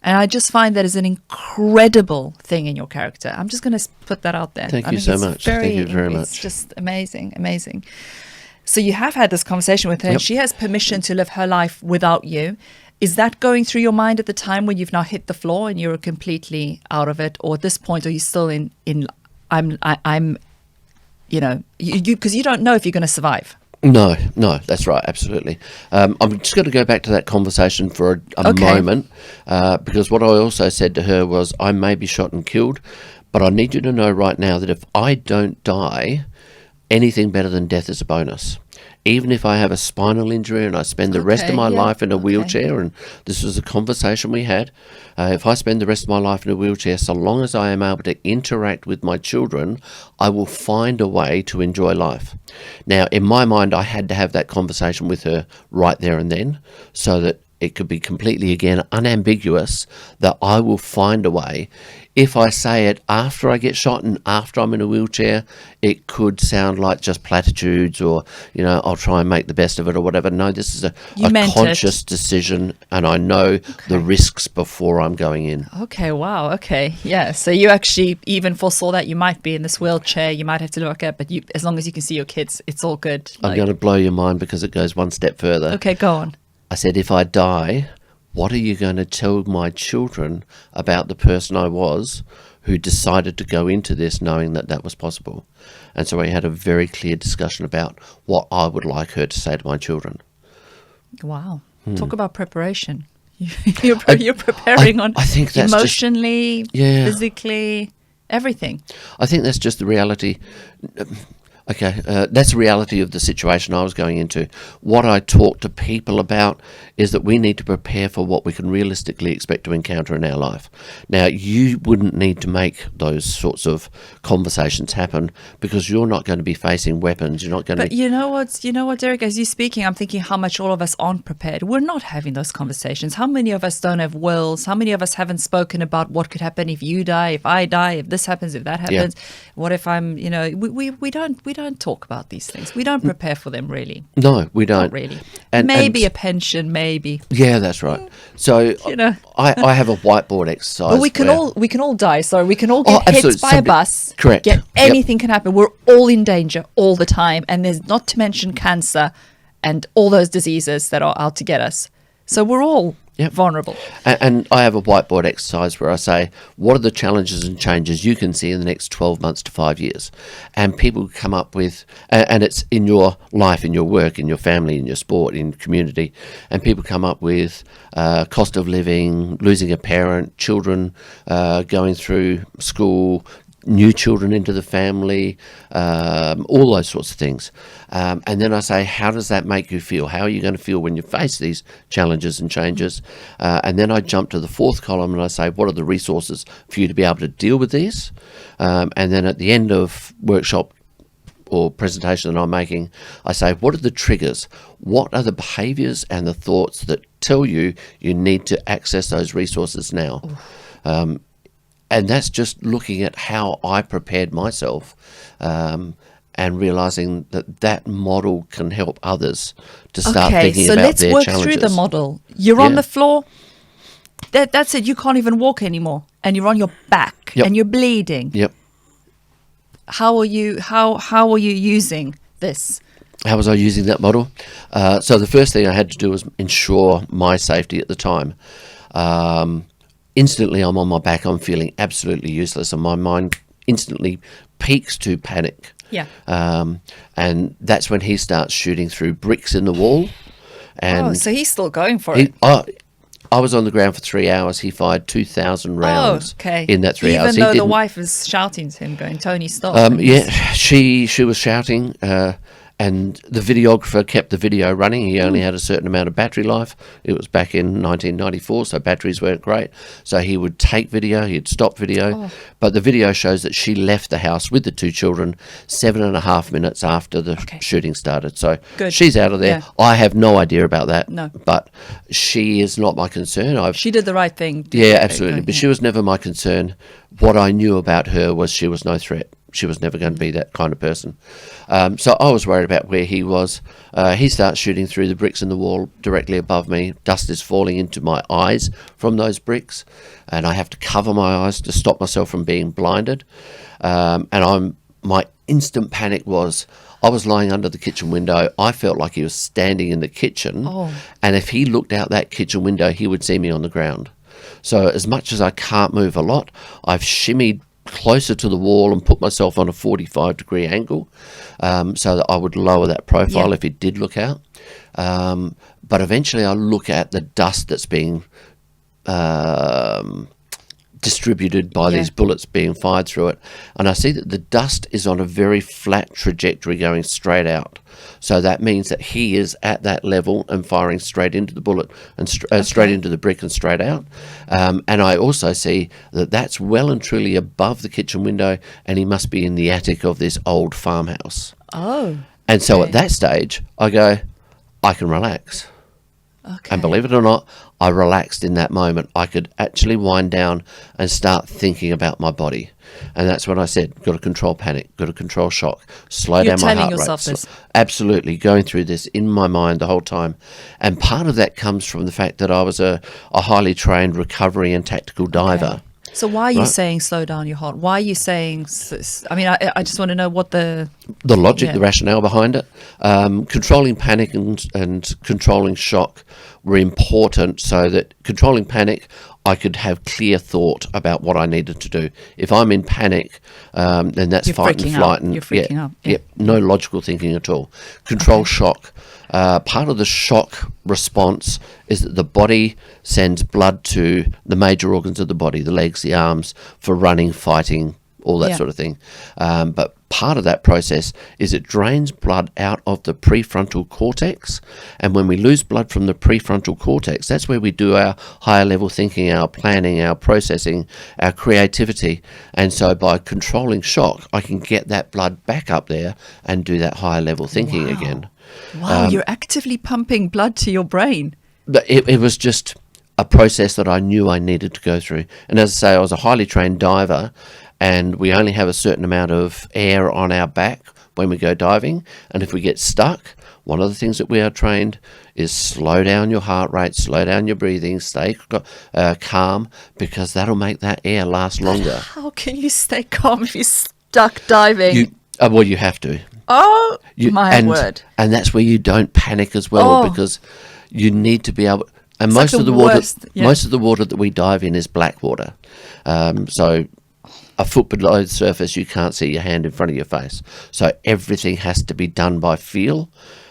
And I just find that is an incredible thing in your character. I'm just going to put that out there. Thank I you think so it's much. Thank you very It's much. just amazing, amazing. So you have had this conversation with her, and Yep. she has permission to live her life without you. Is that going through your mind at the time when you've now hit the floor and you're completely out of it, or at this point are you still in I'm you know, because you don't know if you're going to survive? No, that's right, absolutely. I'm just going to go back to that conversation for a Okay. moment, because what I also said to her was, I may be shot and killed, but I need you to know right now that if I don't die, anything better than death is a bonus. Even if I have a spinal injury and I spend the rest of Okay, my yeah, life in a okay. wheelchair, and this was a conversation we had, if I spend the rest of my life in a wheelchair, so long as I am able to interact with my children, I will find a way to enjoy life. Now, in my mind, I had to have that conversation with her right there and then, so that it could be completely, again, unambiguous that I will find a way. If I say it after I get shot and after I'm in a wheelchair, it could sound like just platitudes, or, you know, I'll try and make the best of it or whatever. No, this is a meant conscious it. decision, and I know the risks before I'm going in. Okay, wow, okay. Yeah, so you actually even foresaw that you might be in this wheelchair, you might have to look at, but you, as long as you can see your kids, it's all good. I'm going to blow your mind because it goes one step further. Okay, go on. I said, if I die, what are you going to tell my children about the person I was who decided to go into this knowing that that was possible? And so we had a very clear discussion about what I would like her to say to my children. Wow. Talk about preparation. You're preparing on I think that's just- emotionally, Yeah. physically, everything. I think that's just the reality. Okay, that's the reality of the situation I was going into. What I talk to people about is that we need to prepare for what we can realistically expect to encounter in our life. Now, you wouldn't need to make those sorts of conversations happen because you're not going to be facing weapons. You're not going to But be... you know what, Derek, as you're speaking, I'm thinking how much all of us aren't prepared. We're not having those conversations. How many of us don't have wills? How many of us haven't spoken about what could happen if you die, if I die, if this happens, if that happens? What if I'm, you know, we don't talk about these things. We don't prepare for them, really. No, we don't. Not really. And- Maybe and- a pension, maybe. Yeah, that's right. So You know. I have a whiteboard exercise. But we can where- all die. Sorry, we can all get hit absolutely. by a Somebody- bus. Correct. Get Yep. anything can happen. We're all in danger all the time, and there's not to mention cancer and all those diseases that are out to get us. So we're all vulnerable. And I have a whiteboard exercise where I say, what are the challenges and changes you can see in the next 12 months to 5 years? And people come up with, and it's in your life, in your work, in your family, in your sport, in community, and people come up with cost of living, losing a parent, children going through school, new children into the family, all those sorts of things. And then I say, how does that make you feel? How are you going to feel when you face these challenges and changes? And then I jump to the fourth column and I say, what are the resources for you to be able to deal with these? And then at the end of workshop or presentation that I'm making, I say, what are the triggers? What are the behaviours and the thoughts that tell you you need to access those resources now? And that's just looking at how I prepared myself and realising that that model can help others to start thinking about their challenges. So let's work through the model. You're on Yeah. the floor. That's it. You can't even walk anymore. And you're on your back Yep. and you're bleeding. Yep. How are you using this? How was I using that model? So the first thing I had to do was ensure my safety at the time. Instantly, I'm on my back. I'm feeling absolutely useless, and my mind instantly peaks to panic. Yeah. And that's when he starts shooting through bricks in the wall. And So he's still going for he, it. I was on the ground for 3 hours. He fired 2,000 rounds in that 3 hours. Even though He the didn't- wife is shouting to him, going, "Tony, stop!" yeah, she was shouting, and the videographer kept the video running. He only had a certain amount of battery life. It was back in 1994, so batteries weren't great. So he would take video, he'd stop video, but the video shows that she left the house with the two children 7.5 minutes after the shooting started. So Good. she's out of there. Yeah. I have no idea about that, No. but she is not my concern. She did the right thing. Yeah, absolutely. But she was never my concern. What I knew about her was she was no threat. she was never going to be that kind of person. So I was worried about where he was. He starts shooting through the bricks in the wall directly above me. Dust is falling into my eyes from those bricks, and I have to cover my eyes to stop myself from being blinded. My instant panic was, I was lying under the kitchen window. I felt like he was standing in the kitchen, and if he looked out that kitchen window, he would see me on the ground. So as much as I can't move a lot, I've shimmied closer to the wall and put myself on a 45-degree angle, so that I would lower that profile if he did look out. But eventually I look at the dust that's being distributed by these bullets being fired through it, and I see that the dust is on a very flat trajectory going straight out. So that means that he is at that level and firing straight into the bullet and straight into the brick and straight out. And I also see that that's well and truly above the kitchen window, and he must be in the attic of this old farmhouse. And so at that stage I go, I can relax. And believe it or not, I relaxed in that moment. I could actually wind down and start thinking about my body. And that's when I said, got to control panic, got to control shock, slow down my heart rate. You're telling yourself this? Absolutely, going through this in my mind the whole time. And part of that comes from the fact that I was a highly trained recovery and tactical diver. So why are you saying slow down your heart? Why are you saying, I mean, I just want to know what the logic, the rationale behind it. Controlling panic and controlling shock were important, so that controlling panic, I could have clear thought about what I needed to do. If I'm in panic, then that's fight and flight. And you're freaking out. No logical thinking at all. Control shock. Part of the shock response is that the body sends blood to the major organs of the body, the legs, the arms, for running, fighting, all that sort of thing. But part of that process is it drains blood out of the prefrontal cortex. And when we lose blood from the prefrontal cortex, that's where we do our higher level thinking, our planning, our processing, our creativity. And so by controlling shock, I can get that blood back up there and do that higher level thinking again. Wow, you're actively pumping blood to your brain. But it was just a process that I knew I needed to go through. And as I say, I was a highly trained diver, and we only have a certain amount of air on our back when we go diving. And if we get stuck, one of the things that we are trained is slow down your heart rate, slow down your breathing, stay calm, because that'll make that air last longer. How can you stay calm if you're stuck diving? You have to. Oh, my word. And that's where you don't panic as well, because you need to be able... And it's most like of the water that we dive in is black water. So a foot below the surface, you can't see your hand in front of your face. So everything has to be done by feel.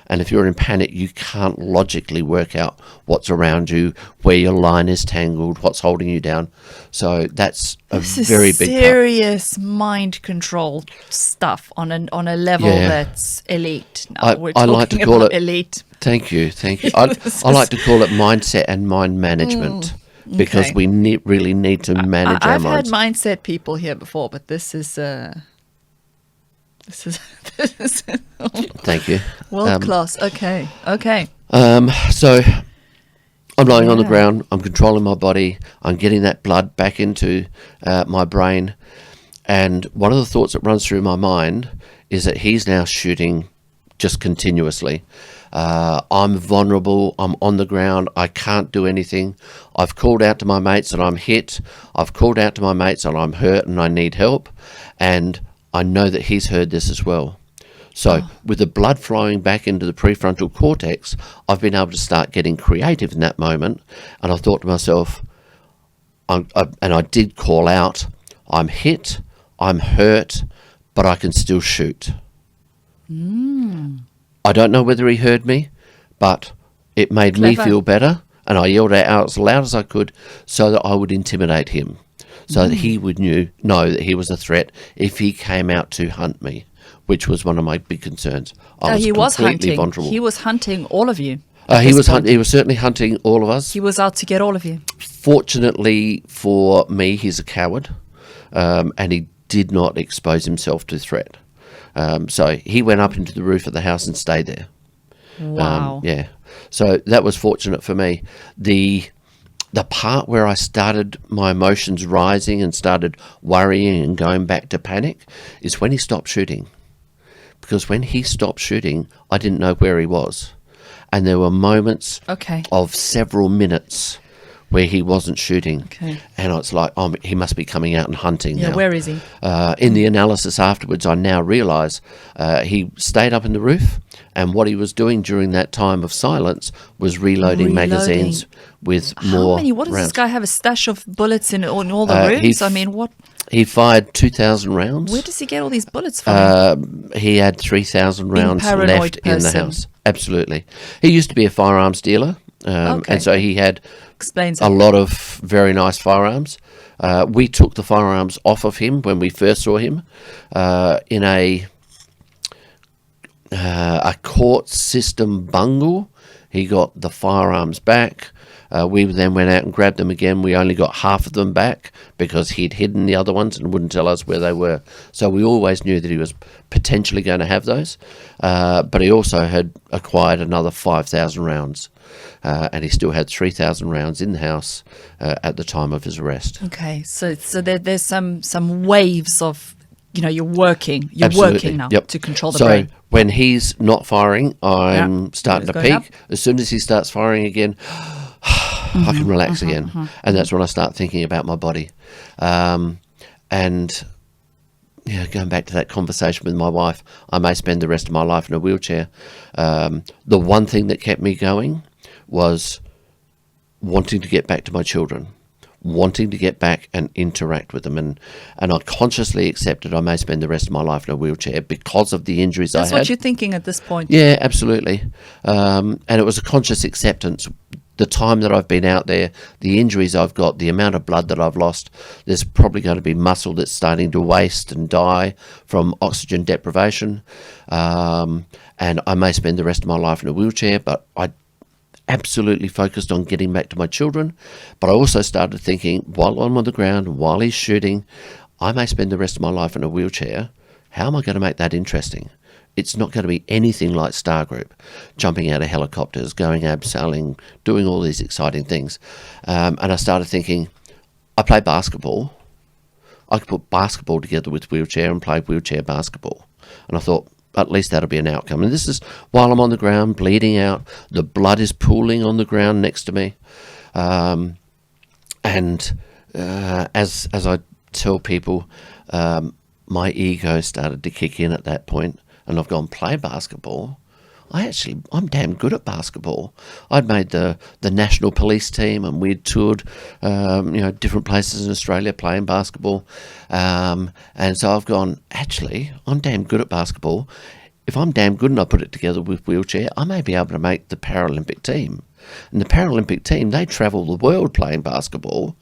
And if you're in panic, you can't logically work out what's around you, where your line is tangled, what's holding you down. So that's very big serious mind control stuff on a level that's elite. No, we're talking like to call it elite. Thank you. I like to call it mindset and mind management, because we really need to manage our minds. I've had mindset people here before, but this is Thank you. World class. Okay. So I'm lying on the ground. I'm controlling my body. I'm getting that blood back into my brain. And one of the thoughts that runs through my mind is that he's now shooting just continuously. I'm vulnerable. I'm on the ground. I can't do anything. I've called out to my mates and I'm hit. I've called out to my mates and I'm hurt and I need help. And I know that he's heard this as well. So with the blood flowing back into the prefrontal cortex, I've been able to start getting creative in that moment. And I thought to myself, and I did call out, I'm hit, I'm hurt, but I can still shoot. I don't know whether he heard me, but it made me feel better. And I yelled out as loud as I could so that I would intimidate him, so that he would know that he was a threat if he came out to hunt me, which was one of my big concerns. He was hunting. Vulnerable. He was hunting all of you. He was certainly hunting all of us. He was out to get all of you. Fortunately for me, he's a coward, and he did not expose himself to threat. So he went up into the roof of the house and stayed there. Wow. So that was fortunate for me. the part where I started my emotions rising and started worrying and going back to panic is when he stopped shooting. Because when he stopped shooting, I didn't know where he was. And there were moments of several minutes where he wasn't shooting. Okay. And it's like, oh, he must be coming out and hunting now. Where is he? In the analysis afterwards, I now realise he stayed up in the roof, and what he was doing during that time of silence was reloading. Magazines with more How many? What does rounds. this guy have a stash of bullets in all the rooms? I mean, what? He fired 2,000 rounds. Where does he get all these bullets from? He had 3,000 rounds left in the house. Absolutely. He used to be a firearms dealer, and so he had Explains a lot of very nice firearms. We took the firearms off of him when we first saw him in a court system bungle. He got the firearms back. We then went out and grabbed them again. We only got half of them back because he'd hidden the other ones and wouldn't tell us where they were. So we always knew that he was potentially going to have those. But he also had acquired another 5,000 rounds. And he still had 3,000 rounds in the house at the time of his arrest. Okay, so there's some waves of, you're working Absolutely. now Yep. to control the so brain. when he's not firing, I'm starting to It's going peak. up. As soon as he starts firing again, I can relax again. And that's when I start thinking about my body. And going back to that conversation with my wife, I may spend the rest of my life in a wheelchair. The one thing that kept me going was wanting to get back to my children, wanting to get back and interact with them. And I consciously accepted I may spend the rest of my life in a wheelchair because of the injuries That's I had. what you're thinking at this point. Yeah, absolutely. And it was a conscious acceptance. The time that I've been out there, the injuries I've got, the amount of blood that I've lost, there's probably going to be muscle that's starting to waste and die from oxygen deprivation. And I may spend the rest of my life in a wheelchair, but I absolutely focused on getting back to my children. But I also started thinking, while I'm on the ground, while he's shooting, I may spend the rest of my life in a wheelchair. How am I going to make that interesting? It's not going to be anything like Star Group, jumping out of helicopters, going abseiling, doing all these exciting things. And I started thinking, I play basketball. I could put basketball together with wheelchair and play wheelchair basketball. And I thought, at least that'll be an outcome. And this is while I'm on the ground, bleeding out. The blood is pooling on the ground next to me. As I tell people, my ego started to kick in at that point. And I've gone, play basketball. I'm damn good at basketball. I'd made the national police team, and we'd toured, different places in Australia playing basketball. And so I've gone, actually, I'm damn good at basketball. If I'm damn good and I put it together with wheelchair, I may be able to make the Paralympic team. And the Paralympic team, they travel the world playing basketball.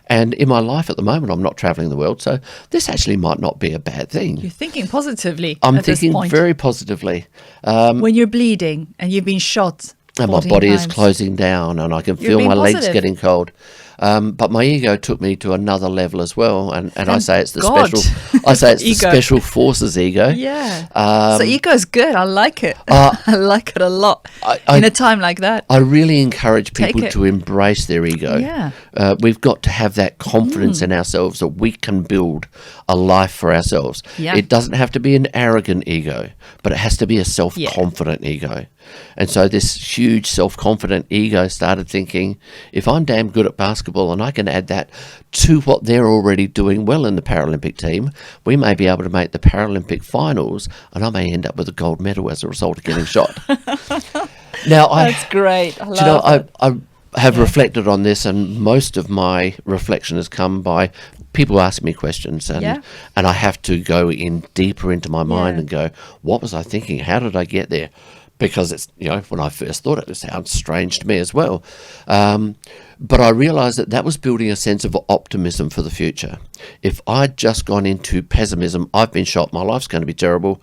And in my life at the moment, I'm not travelling the world. So this actually might not be a bad thing. You're thinking positively. I'm at this thinking point. very positively. When you're bleeding and you've been shot, And my 14 body is times. closing down, and I can You're feel being my legs positive. getting cold. But my ego took me to another level as well, and I say it's the God. the Ego. special forces ego. Yeah. So ego's good. I like it. I like it a lot in a time like that. I really encourage Take people it. to embrace their ego. Yeah. We've got to have that confidence in ourselves that we can build a life for ourselves. Yeah. It doesn't have to be an arrogant ego, but it has to be a self-confident ego. And so this huge self-confident ego started thinking, if I'm damn good at basketball and I can add that to what they're already doing well in the Paralympic team, we may be able to make the Paralympic finals, and I may end up with a gold medal as a result of getting shot. Now, That's great. I love it. I have reflected on this, and most of my reflection has come by people asking me questions, and I have to go in deeper into my mind and go, what was I thinking? How did I get there? Because it's, when I first thought it sounds strange to me as well. But I realised that was building a sense of optimism for the future. If I'd just gone into pessimism, I've been shot, my life's going to be terrible,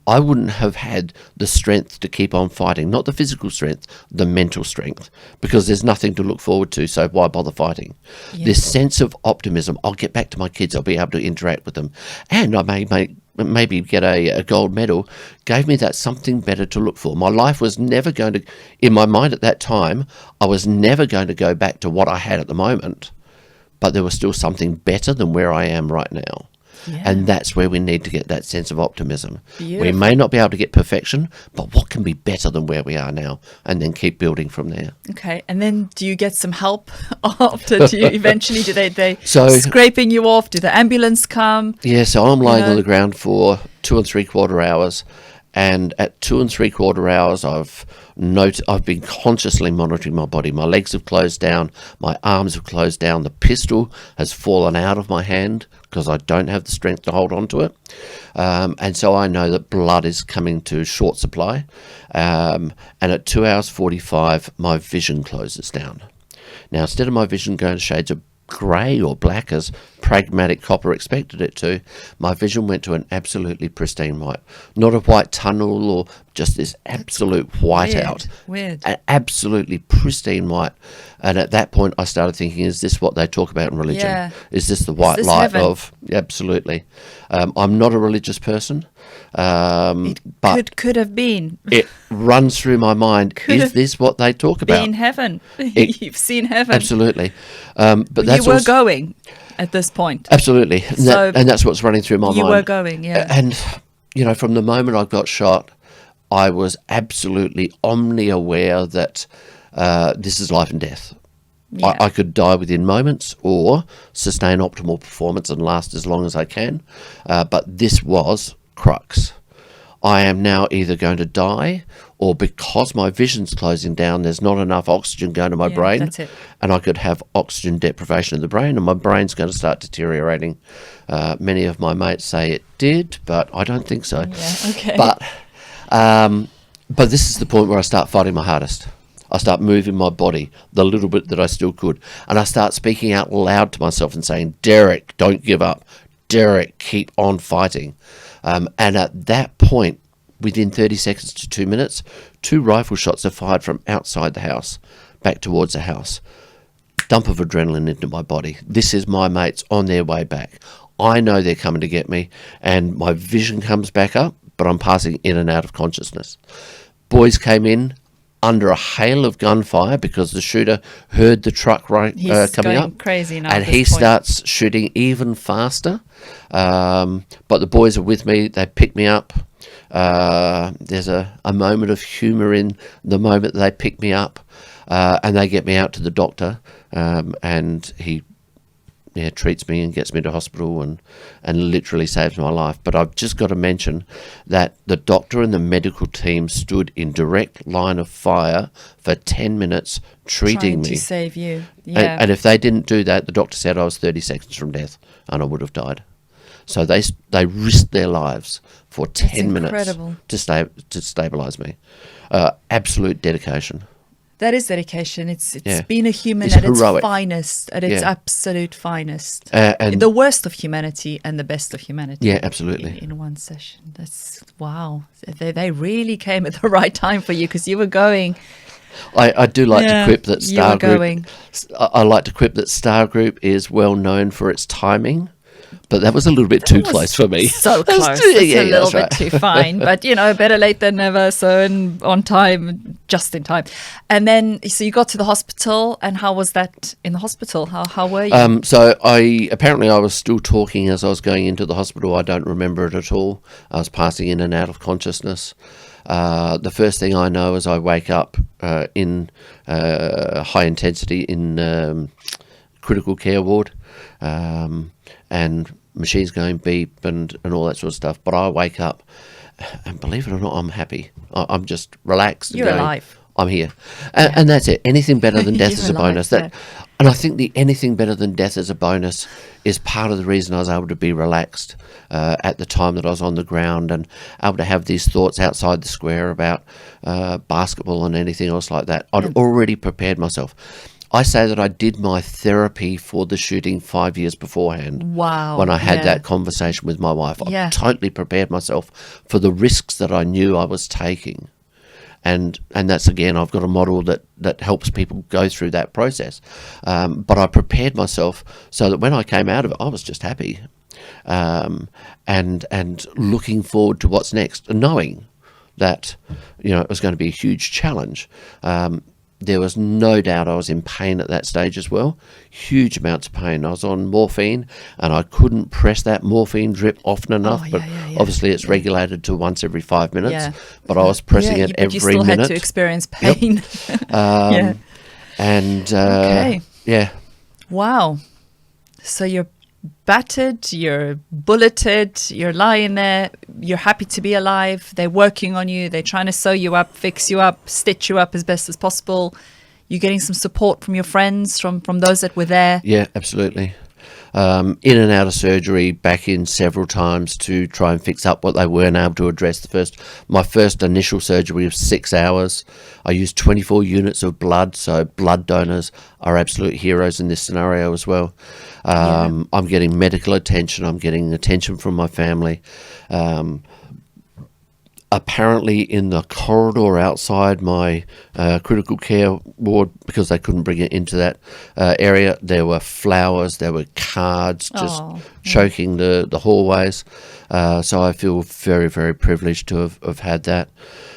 I wouldn't have had the strength to keep on fighting. Not the physical strength, the mental strength, because there's nothing to look forward to, so why bother fighting? This sense of optimism, I'll get back to my kids, I'll be able to interact with them, and I may make maybe get a gold medal, gave me that something better to look for. My life was never going to, in my mind at that time, I was never going to go back to what I had at the moment, but there was still something better than where I am right now. Yeah. And that's where we need to get that sense of optimism. Beautiful. We may not be able to get perfection, but what can be better than where we are now? And then keep building from there. Okay, and then do you get some help after? Do you eventually, do they So- scraping you off? Do the ambulance come? Yeah, so I'm lying know? on the ground for 2 3/4 hours. And at 2 3/4 hours, I've been consciously monitoring my body. My legs have closed down. My arms have closed down. The pistol has fallen out of my hand because I don't have the strength to hold on to it. And so I know that blood is coming to short supply. And at 2 hours 45, my vision closes down. Now, instead of my vision going to shades of grey or black as pragmatic copper expected it to, my vision went to an absolutely pristine white. Not a white tunnel or just this absolute whiteout. Weird. An absolutely pristine white. And at that point I started thinking, is this what they talk about in religion? Yeah. Is this the white this light heaven? of... Absolutely. I'm not a religious person, but Could have been. it runs through my mind, Could is have this what they talk about? Been heaven. You've seen heaven. Absolutely. But that's You were also, going at this point. absolutely. So And that's what's running through my You mind. were going, yeah. And, from the moment I got shot, I was absolutely omni-aware that this is life and death. Yeah. I could die within moments or sustain optimal performance and last as long as I can. But this was crux. I am now either going to die, or because my vision's closing down, there's not enough oxygen going to my Yeah, brain, that's it. and I could have oxygen deprivation of the brain, and my brain's going to start deteriorating. Many of my mates say it did, but I don't think so. Yeah, okay. But this is the point where I start fighting my hardest. I start moving my body, the little bit that I still could, and I start speaking out loud to myself and saying, Derrick, don't give up. Derrick, keep on fighting. And at that point, within 30 seconds to 2 minutes, 2 rifle shots are fired from outside the house, back towards the house. Dump of adrenaline into my body. This is my mates on their way back. I know they're coming to get me, and my vision comes back up, but I'm passing in and out of consciousness. Boys came in under a hail of gunfire because the shooter heard the truck He's coming going up, crazy now and at this he point. starts shooting even faster. But the boys are with me. They pick me up. There's a moment of humour in the moment they pick me up, and they get me out to the doctor, and he treats me and gets me to hospital and literally saves my life. But I've just got to mention that the doctor and the medical team stood in direct line of fire for 10 minutes treating Trying to me. save you. Yeah. And if they didn't do that, the doctor said I was 30 seconds from death and I would have died. So they risked their lives for 10 minutes incredible. to stabilise me. Absolute dedication. That is dedication. It's Yeah. being a human It's at heroic. its finest, at its Yeah. absolute finest. And The worst of humanity and the best of humanity. yeah, absolutely. In one session. That's wow. They really came at the right time for you because you were going. I do like Yeah, to quip that you were Star Group. going. I like to quip that Star Group is well known for its timing, but that was a little bit too was close for me. So That was close. too- It's yeah, a little bit that's right. too fine. But, better late than never. So, and on time, just in time. And then, so you got to the hospital. And how was that in the hospital? How were you? So I was still talking as I was going into the hospital. I don't remember it at all. I was passing in and out of consciousness. The first thing I know is I wake up in high intensity in critical care ward, and machines going beep and all that sort of stuff. But I wake up, and believe it or not, I'm happy. I'm just relaxed. and You're going, alive. I'm here, and that's it. Anything better than death You're is a alive, bonus. yeah. And I think the anything better than death as a bonus is part of the reason I was able to be relaxed at the time that I was on the ground and able to have these thoughts outside the square about basketball and anything else like that. I'd already prepared myself. I say that I did my therapy for the shooting 5 years beforehand. Wow, When I had yeah. that conversation with my wife. Yeah. I totally prepared myself for the risks that I knew I was taking. And that's, again, I've got a model that helps people go through that process. But I prepared myself so that when I came out of it, I was just happy. and looking forward to what's next, and knowing that, it was going to be a huge challenge. There was no doubt I was in pain at that stage as well, huge amounts of pain. I was on morphine, and I couldn't press that morphine drip often enough, but obviously it's regulated to once every 5 minutes, but I was pressing it every minute. You still had to experience pain. Okay. Yeah. Wow. So you're battered, you're bulleted, you're lying there, you're happy to be alive, they're working on you, they're trying to sew you up, fix you up, stitch you up as best as possible. You're getting some support from your friends, from those that were there. Yeah, absolutely. In and out of surgery, back in several times to try and fix up what they weren't able to address. My first initial surgery was 6 hours. I used 24 units of blood, so blood donors are absolute heroes in this scenario as well. I'm getting medical attention. I'm getting attention from my family. Apparently in the corridor outside my critical care ward, because they couldn't bring it into that area, there were flowers, there were cards just choking the hallways. So I feel very, very privileged to have had that.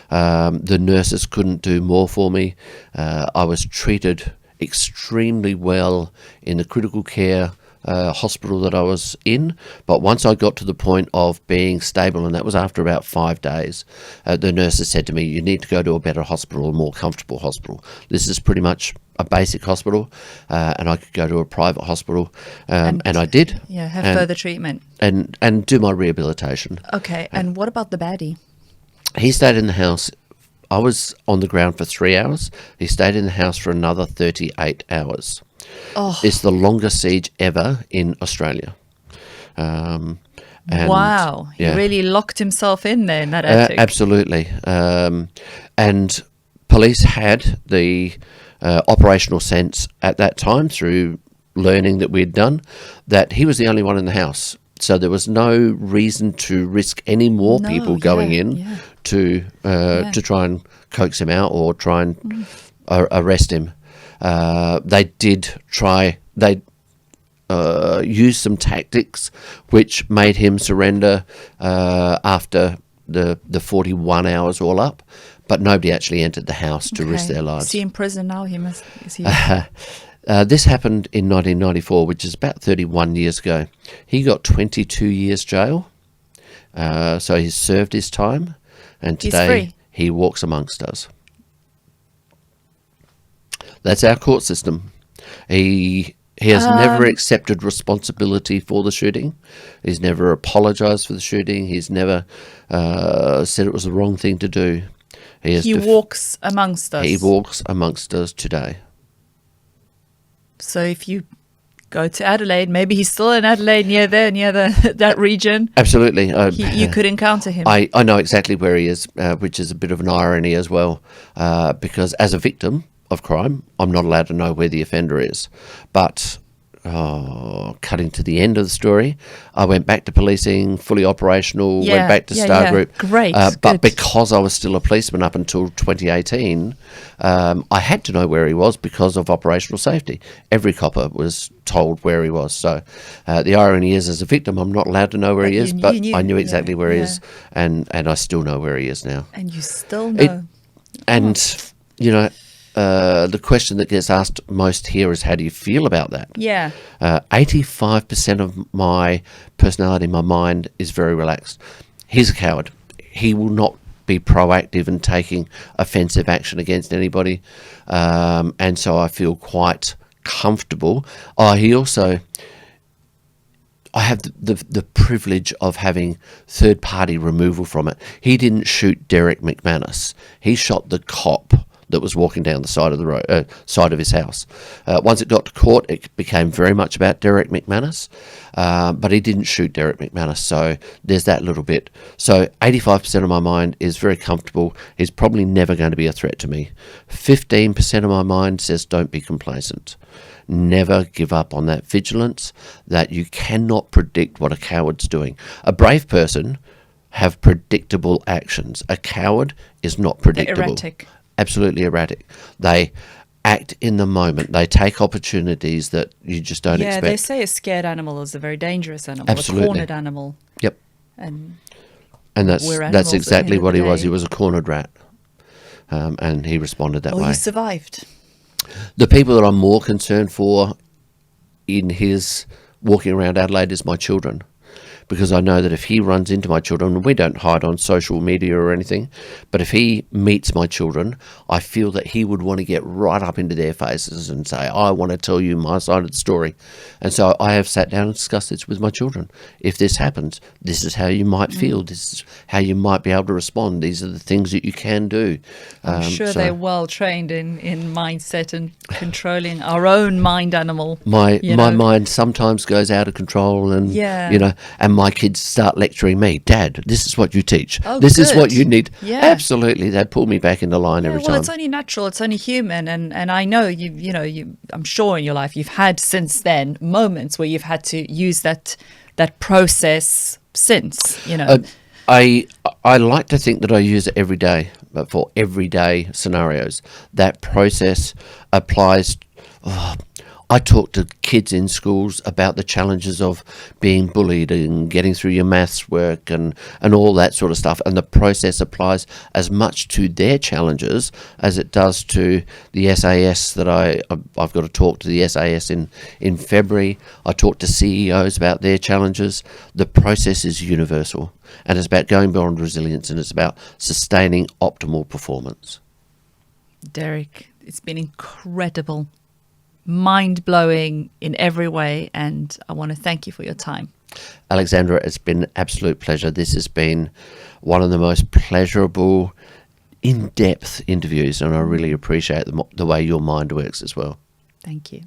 The nurses couldn't do more for me. I was treated extremely well in the critical care hospital that I was in, but once I got to the point of being stable, and that was after about 5 days, the nurses said to me, you need to go to a better hospital, a more comfortable hospital. This is pretty much a basic hospital, and I could go to a private hospital, and I did. Yeah, have further treatment. And do my rehabilitation. Okay, and what about the baddie? He stayed in the house. I was on the ground for 3 hours. He stayed in the house for another 38 hours. It's the longest siege ever in Australia. Wow. He really locked himself in there in that attic. Absolutely. And police had the operational sense at that time, through learning that we'd done, that he was the only one in the house. So there was no reason to risk any more people going in to try and coax him out or try and arrest him. They used some tactics which made him surrender after the 41 hours all up, but nobody actually entered the house to risk their lives. Is he in prison now? This happened in 1994, which is about 31 years ago. He got 22 years jail, so he's served his time, and today he walks amongst us. That's our court system. He has never accepted responsibility for the shooting. He's never apologised for the shooting. He's never said it was the wrong thing to do. He walks amongst us. He walks amongst us today. So if you go to Adelaide, maybe he's still in Adelaide, near that region. Absolutely. You could encounter him. I know exactly where he is, which is a bit of an irony as well, because as a victim of crime, I'm not allowed to know where the offender is. But cutting to the end of the story, I went back to policing, fully operational, went back to Star Group. Great. But because I was still a policeman up until 2018, I had to know where he was because of operational safety. Every copper was told where he was. So the irony is, as a victim, I'm not allowed to know where he is, but I knew exactly where he is, and I still know where he is now. And you still know. The question that gets asked most here is, how do you feel about that? Yeah. 85% of my personality, my mind, is very relaxed. He's a coward. He will not be proactive in taking offensive action against anybody. And so I feel quite comfortable. I have the privilege of having third-party removal from it. He didn't shoot Derrick McManus. He shot the cop that was walking down the side of the road, side of his house. Once it got to court, it became very much about Derrick McManus, but he didn't shoot Derrick McManus, so there's that little bit. So 85% of my mind is very comfortable. He's probably never going to be a threat to me. 15% of my mind says don't be complacent. Never give up on that vigilance, that you cannot predict what a coward's doing. A brave person have predictable actions. A coward is not predictable. Erratic. Absolutely erratic. They act in the moment. They take opportunities that you just don't Yeah, expect. they say a scared animal is a very dangerous animal, Absolutely. a cornered animal. Yep. And And that's we're animals at the exactly end of what the he was. day. He was a cornered rat. And he responded that well, way. you survived. The people that I'm more concerned for in his walking around Adelaide is my children, because I know that if he runs into my children, we don't hide on social media or anything, but if he meets my children, I feel that he would want to get right up into their faces and say, I want to tell you my side of the story. And so I have sat down and discussed this with my children. If this happens, this is how you might feel. This is how you might be able to respond. These are the things that you can do. I'm sure so they're well trained in mindset and controlling our own mind animal. my you my know. mind sometimes goes out of control, and Yeah. and my kids start lecturing me. Dad, this is what you teach. Oh, this is what good. you need. Yeah. Absolutely, they pull me back into line every Well, time. it's only natural. It's only human, and I know I'm sure in your life you've had since then moments where you've had to use that process since. I like to think that I use it every day, but for everyday scenarios. That process applies. I talk to kids in schools about the challenges of being bullied and getting through your maths work and all that sort of stuff. And the process applies as much to their challenges as it does to the SAS that I've got to talk to the SAS in February. I talk to CEOs about their challenges. The process is universal, and it's about going beyond resilience, and it's about sustaining optimal performance. Derrick, it's been incredible, mind-blowing in every way, and I want to thank you for your time. Aleksandra, it's been an absolute pleasure. This has been one of the most pleasurable, in-depth interviews, and I really appreciate the way your mind works as well. Thank you.